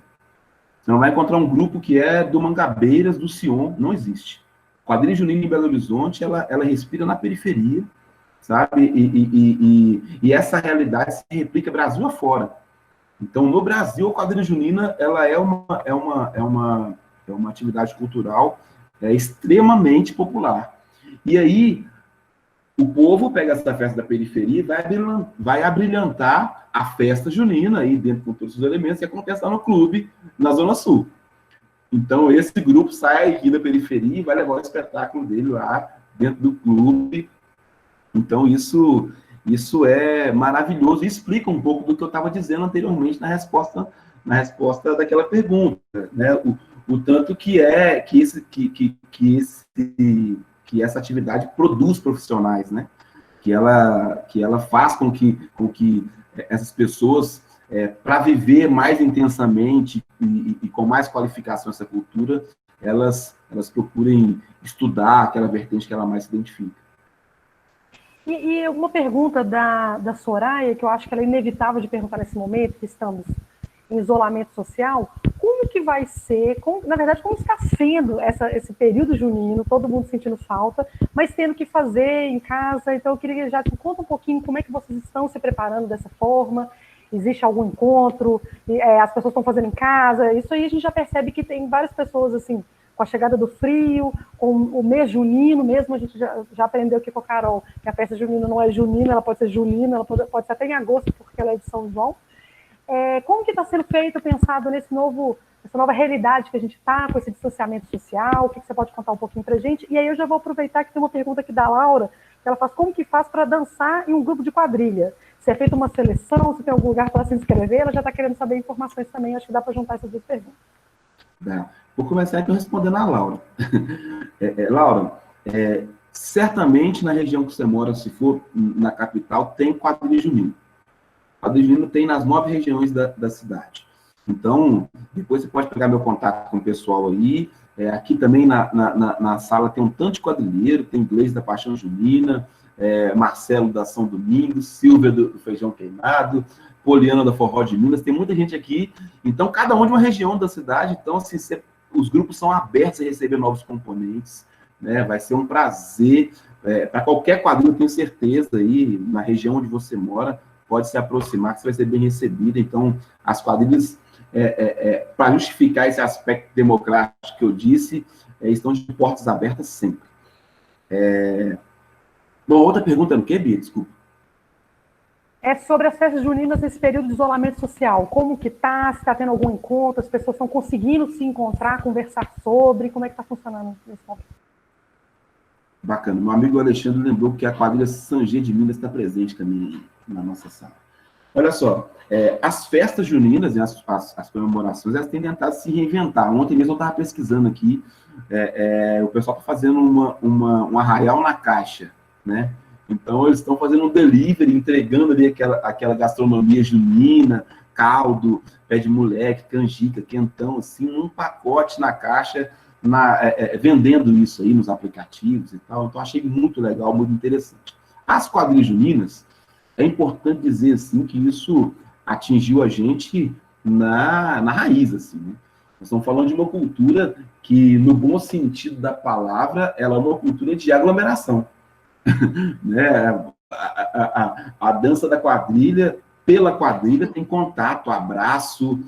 Você não vai encontrar um grupo que é do Mangabeiras, do Sion, não existe. Quadrilha junina em Belo Horizonte, ela respira na periferia, sabe? E essa realidade se replica Brasil afora. Então, no Brasil, a quadrilha junina ela é uma atividade cultural extremamente popular. E aí, o povo pega essa festa da periferia e vai abrilhantar a festa junina, aí dentro com todos os elementos, que acontece lá no clube, na Zona Sul. Então, esse grupo sai aqui da periferia e vai levar o espetáculo dele lá dentro do clube. Então, isso é maravilhoso e explica um pouco do que eu estava dizendo anteriormente na resposta daquela pergunta, né? O tanto que essa atividade produz profissionais, né? Que ela faz com que essas pessoas, para viver mais intensamente e com mais qualificação essa cultura, elas procurem estudar aquela vertente que ela mais se identifica. E uma pergunta da Soraya, que eu acho que ela é inevitável de perguntar nesse momento, que estamos em isolamento social, como que vai ser, na verdade, como está sendo esse período junino, todo mundo sentindo falta, mas tendo que fazer em casa. Então, eu queria que já te conta um pouquinho como é que vocês estão se preparando dessa forma. Existe algum encontro? As pessoas estão fazendo em casa? Isso aí a gente já percebe que tem várias pessoas, assim, com a chegada do frio, com o mês junino mesmo, a gente já aprendeu aqui com a Carol, que a festa junina não é junina, ela pode ser julina, ela pode ser até em agosto, porque ela é de São João. Como que está sendo feito, pensado nessa nova realidade que a gente está, com esse distanciamento social? O que você pode contar um pouquinho para a gente? E aí eu já vou aproveitar que tem uma pergunta aqui da Laura, que ela faz como que faz para dançar em um grupo de quadrilha? Se é feita uma seleção, se tem algum lugar para se inscrever, ela já está querendo saber informações também, acho que dá para juntar essas duas perguntas. Vou começar aqui respondendo a Laura. Laura, certamente na região que você mora, se for na capital, tem quadrilha junina. Quadrilha junina tem nas 9 regiões da cidade. Então, depois você pode pegar meu contato com o pessoal aí. Aqui também na sala tem um tanto de quadrilheiro, tem Inglês da Paixão Junina, Marcelo da São Domingos, Silvia do Feijão Queimado, Poliana da Forró de Minas, tem muita gente aqui. Então, cada um de uma região da cidade. Então, assim, os grupos são abertos a receber novos componentes, né? Vai ser um prazer. Para qualquer quadrilha, eu tenho certeza, aí, na região onde você mora, pode se aproximar, que você vai ser bem recebido. Então, as quadrilhas, para justificar esse aspecto democrático que eu disse, estão de portas abertas sempre. Bom, outra pergunta no quê, Bia? Desculpa. É sobre as festas juninas nesse período de isolamento social. Como que está? Se está tendo algum encontro? As pessoas estão conseguindo se encontrar, conversar sobre? Como é que está funcionando nesse momento? Bacana. Meu amigo Alexandre lembrou que a quadrilha Sanger de Minas está presente também na nossa sala. Olha só, as festas juninas e as comemorações, elas têm tentado se reinventar. Ontem mesmo eu estava pesquisando aqui, o pessoal está fazendo um arraial na caixa, né? Então, eles estão fazendo um delivery, entregando ali aquela gastronomia junina, caldo, pé de moleque, canjica, quentão, assim, num pacote na caixa, vendendo isso aí nos aplicativos e tal. Então, achei muito legal, muito interessante. As quadrilhas juninas, é importante dizer, assim, que isso atingiu a gente na raiz, assim, né? Nós estamos falando de uma cultura que, no bom sentido da palavra, ela é uma cultura de aglomeração. Né? A dança da quadrilha, pela quadrilha, tem contato, abraço,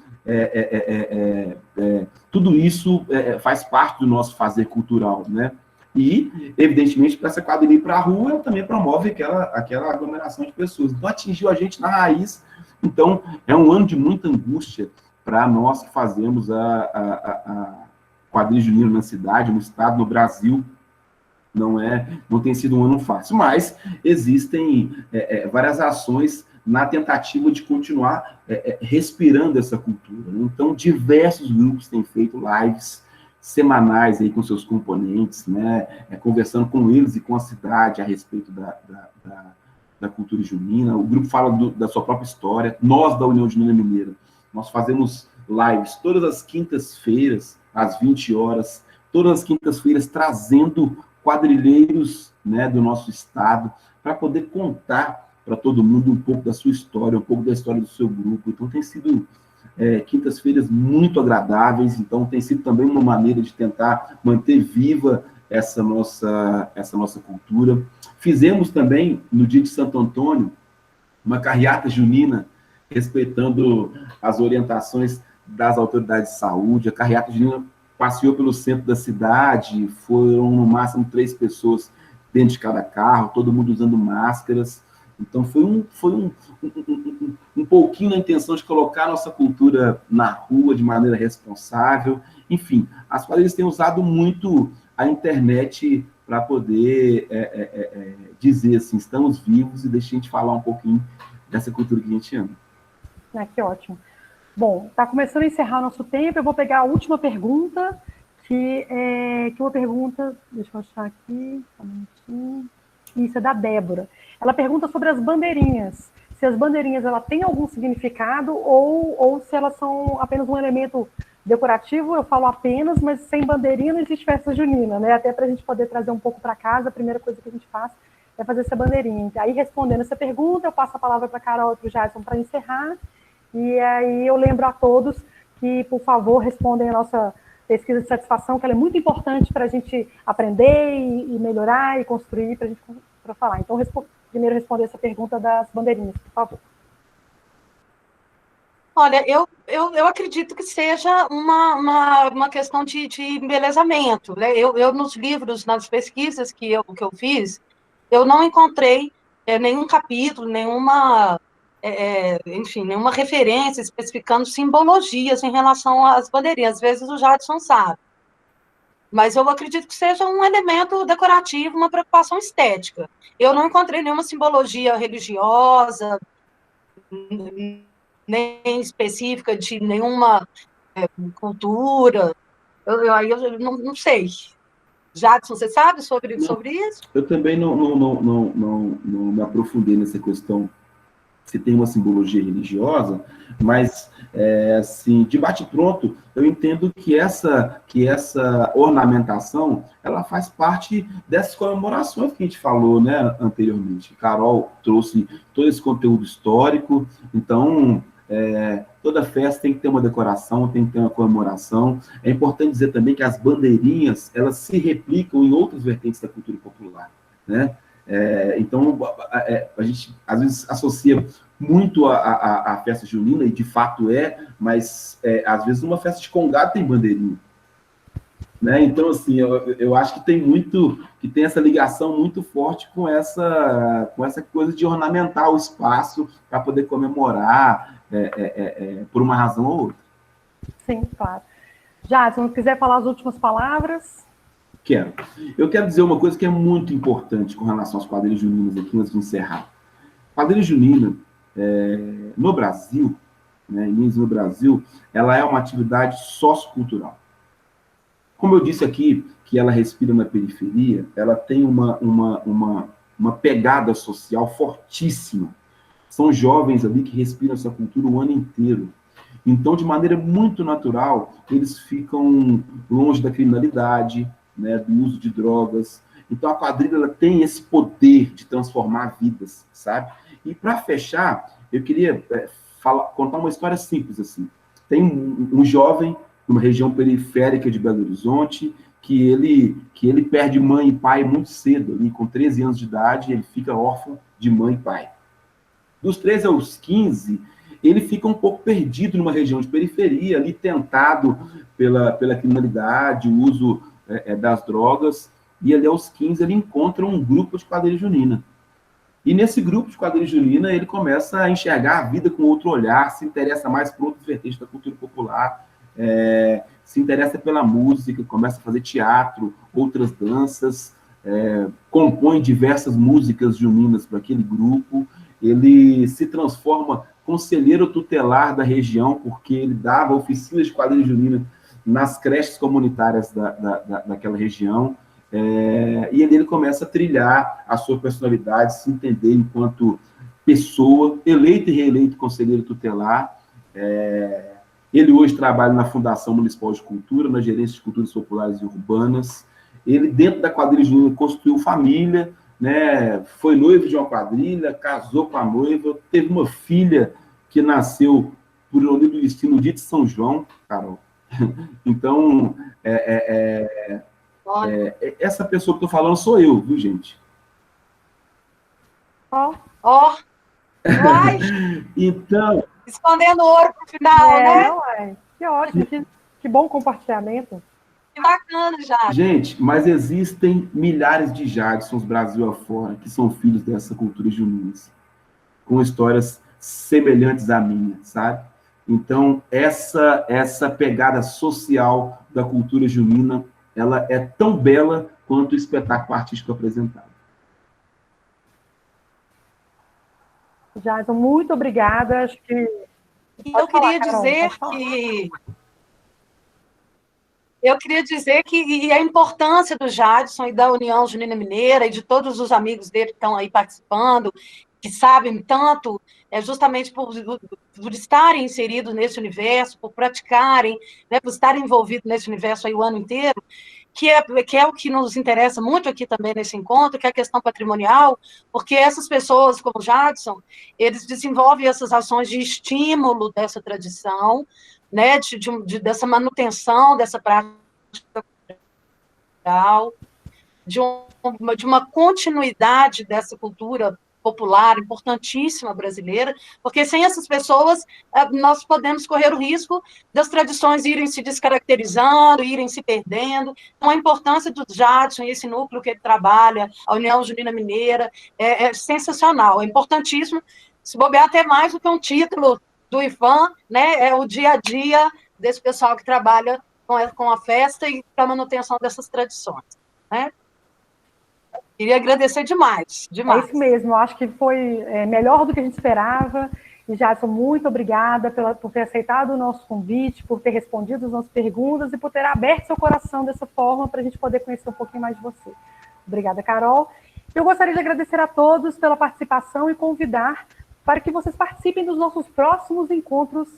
tudo isso faz parte do nosso fazer cultural, né? E, evidentemente, para essa quadrilha ir para a rua, ela também promove aquela aglomeração de pessoas. Então, atingiu a gente na raiz. Então, é um ano de muita angústia para nós que fazemos a quadrilha junina na cidade, no estado, no Brasil. Não tem sido um ano fácil, mas existem várias ações na tentativa de continuar respirando essa cultura. Né? Então, diversos grupos têm feito lives semanais aí com seus componentes, né? Conversando com eles e com a cidade a respeito da cultura junina. O grupo fala da sua própria história. Nós, da União Junina Mineira, nós fazemos lives todas as quintas-feiras, às 20 horas, todas as quintas-feiras, trazendo quadrilheiros, né, do nosso estado, para poder contar para todo mundo um pouco da sua história, um pouco da história do seu grupo. Então, tem sido quintas-feiras muito agradáveis, então tem sido também uma maneira de tentar manter viva essa nossa cultura. Fizemos também, no dia de Santo Antônio, uma carreata junina, respeitando as orientações das autoridades de saúde. A carreata junina passeou pelo centro da cidade, foram no máximo 3 pessoas dentro de cada carro, todo mundo usando máscaras. Então, foi um pouquinho na intenção de colocar a nossa cultura na rua de maneira responsável. Enfim, as quadrilhas têm usado muito a internet para poder dizer assim, estamos vivos, e deixa a gente falar um pouquinho dessa cultura que a gente ama. Que ótimo. Bom, está começando a encerrar nosso tempo, eu vou pegar a última pergunta, que é uma pergunta, deixa eu achar aqui, um minutinho. Isso é da Débora. Ela pergunta sobre as bandeirinhas. Se as bandeirinhas têm algum significado ou se elas são apenas um elemento decorativo. Eu falo apenas, mas sem bandeirinha não existe festa junina, né? Até para a gente poder trazer um pouco para casa, a primeira coisa que a gente faz é fazer essa bandeirinha. Aí, respondendo essa pergunta, eu passo a palavra para a Carol e para o Jadson para encerrar. E aí eu lembro a todos que, por favor, respondem a nossa pesquisa de satisfação, que ela é muito importante para a gente aprender e melhorar e construir para falar. Então, primeiro responder essa pergunta das bandeirinhas, por favor. Olha, eu acredito que seja uma questão de embelezamento, né? Eu, nos livros, nas pesquisas que eu fiz, eu não encontrei nenhum capítulo, enfim, nenhuma referência especificando simbologias em relação às bandeirinhas. Às vezes o Jadson sabe. Mas eu acredito que seja um elemento decorativo, uma preocupação estética. Eu não encontrei nenhuma simbologia religiosa, nem específica de nenhuma cultura. Eu não sei. Jadson, você sabe sobre isso? Eu também não me aprofundei nessa questão se tem uma simbologia religiosa, mas, assim, de bate-pronto, eu entendo que essa ornamentação, ela faz parte dessas comemorações que a gente falou, né, anteriormente. Carol trouxe todo esse conteúdo histórico, então, toda festa tem que ter uma decoração, tem que ter uma comemoração. É importante dizer também que as bandeirinhas, elas se replicam em outras vertentes da cultura popular, né? Então, a gente, às vezes, associa muito a festa junina, e de fato mas, às vezes, uma festa de congado tem bandeirinha. Né? Então, assim, eu acho que tem essa ligação muito forte com essa coisa de ornamentar o espaço para poder comemorar por uma razão ou outra. Sim, claro. Já, se não quiser falar as últimas palavras... Eu quero dizer uma coisa que é muito importante com relação às quadrilhas juninas aqui, antes de encerrar. Quadrilha junina, no Brasil, né, em Minas, no Brasil, ela é uma atividade sociocultural. Como eu disse aqui, que ela respira na periferia, ela tem uma pegada social fortíssima. São jovens ali que respiram essa cultura o ano inteiro. Então, de maneira muito natural, eles ficam longe da criminalidade, né, do uso de drogas. Então, a quadrilha ela tem esse poder de transformar vidas, sabe? E, para fechar, eu queria contar uma história simples, assim. Tem um jovem numa região periférica de Belo Horizonte, que ele perde mãe e pai muito cedo, ali, com 13 anos de idade, ele fica órfão de mãe e pai. Dos 13 aos 15, ele fica um pouco perdido numa região de periferia, ali tentado pela criminalidade, o uso das drogas, e ali aos 15 ele encontra um grupo de quadrilha junina. E nesse grupo de quadrilha junina ele começa a enxergar a vida com outro olhar, se interessa mais por outras vertentes da cultura popular, se interessa pela música, começa a fazer teatro, outras danças, compõe diversas músicas juninas para aquele grupo. Ele se transforma conselheiro tutelar da região, porque ele dava oficinas de quadrilha junina nas creches comunitárias daquela região, e ele começa a trilhar a sua personalidade, se entender enquanto pessoa, eleito e reeleito conselheiro tutelar. Ele hoje trabalha na Fundação Municipal de Cultura, na Gerência de Culturas Populares e Urbanas. Ele, dentro da quadrilha junina, construiu família, né? Foi noivo de uma quadrilha, casou com a noiva, teve uma filha que nasceu, por ironia do destino, no dia de São João, Carol. Então, essa pessoa que eu estou falando sou eu, viu, gente? Vai! Então... Escondendo ouro pro final, né? Não, que ótimo, que bom compartilhamento. Que bacana, já. Gente, mas existem milhares de Jadsons Brasil afora que são filhos dessa cultura junina, com histórias semelhantes à minha, sabe? Então, essa pegada social da cultura junina, ela é tão bela quanto o espetáculo artístico apresentado. Jadson, muito obrigada. Acho que... Eu queria dizer que a importância do Jadson e da União Junina Mineira e de todos os amigos dele que estão aí participando, que sabem tanto, justamente por estarem inseridos nesse universo, por praticarem, né, por estarem envolvidos nesse universo aí o ano inteiro, que é o que nos interessa muito aqui também nesse encontro, que é a questão patrimonial, porque essas pessoas, como o Jadson, eles desenvolvem essas ações de estímulo dessa tradição, né, dessa manutenção dessa prática cultural, de uma continuidade dessa cultura popular, importantíssima brasileira, porque sem essas pessoas nós podemos correr o risco das tradições irem se descaracterizando, irem se perdendo. Então, a importância do Jadson e esse núcleo que ele trabalha, a União Junina Mineira, é sensacional, é importantíssimo, se bobear até mais do que um título do IFAM, né? É o dia a dia desse pessoal que trabalha com a festa e para a manutenção dessas tradições, né? Queria agradecer demais. É isso mesmo, acho que foi melhor do que a gente esperava. E, Jadson, muito obrigada por ter aceitado o nosso convite, por ter respondido as nossas perguntas e por ter aberto seu coração dessa forma para a gente poder conhecer um pouquinho mais de você. Obrigada, Carol. Eu gostaria de agradecer a todos pela participação e convidar para que vocês participem dos nossos próximos encontros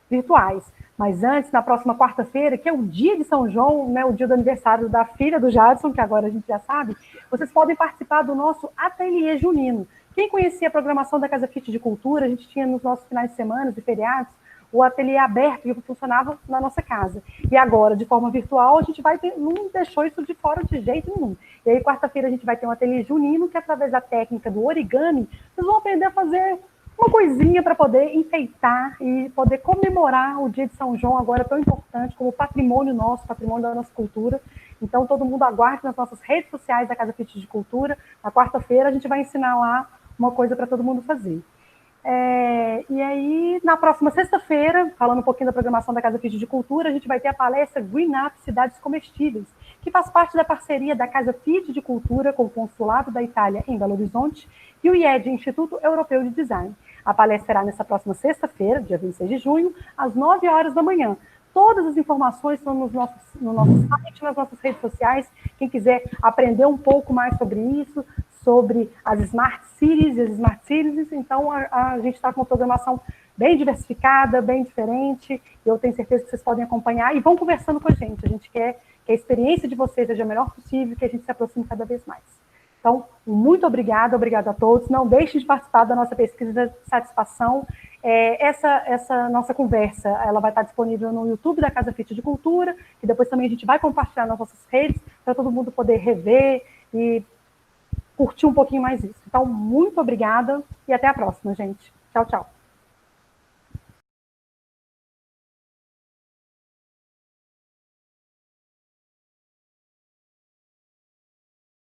virtuais. Mas antes, na próxima quarta-feira, que é o dia de São João, né, o dia do aniversário da filha do Jadson, que agora a gente já sabe, vocês podem participar do nosso Ateliê Junino. Quem conhecia a programação da Casa Fit de Cultura, a gente tinha nos nossos finais de semana e feriados, o ateliê aberto que funcionava na nossa casa. E agora, de forma virtual, a gente não deixou isso de fora de jeito nenhum. E aí, quarta-feira, a gente vai ter um ateliê junino, que através da técnica do origami, vocês vão aprender a fazer uma coisinha para poder enfeitar e poder comemorar o dia de São João, agora tão importante, como patrimônio nosso, patrimônio da nossa cultura. Então, todo mundo aguarde nas nossas redes sociais da Casa Fit de Cultura. Na quarta-feira, a gente vai ensinar lá uma coisa para todo mundo fazer. E aí, na próxima sexta-feira, falando um pouquinho da programação da Casa Fit de Cultura, a gente vai ter a palestra Green Up Cidades Comestíveis, que faz parte da parceria da Casa Fit de Cultura com o Consulado da Itália em Belo Horizonte e o IED, Instituto Europeu de Design. A palestra será nessa próxima sexta-feira, dia 26 de junho, às 9 horas da manhã. Todas as informações estão no nosso site, nas nossas redes sociais. Quem quiser aprender um pouco mais sobre isso, sobre as Smart Cities e as Smart Cities, então a gente está com uma programação bem diversificada, bem diferente. Eu tenho certeza que vocês podem acompanhar e vão conversando com a gente. A gente quer que a experiência de vocês seja a melhor possível, que a gente se aproxime cada vez mais. Então, muito obrigada a todos. Não deixe de participar da nossa pesquisa de satisfação. Essa nossa conversa, ela vai estar disponível no YouTube da Casa Fit de Cultura, e depois também a gente vai compartilhar nas nossas redes, para todo mundo poder rever e curtir um pouquinho mais isso. Então, muito obrigada e até a próxima, gente. Tchau, tchau.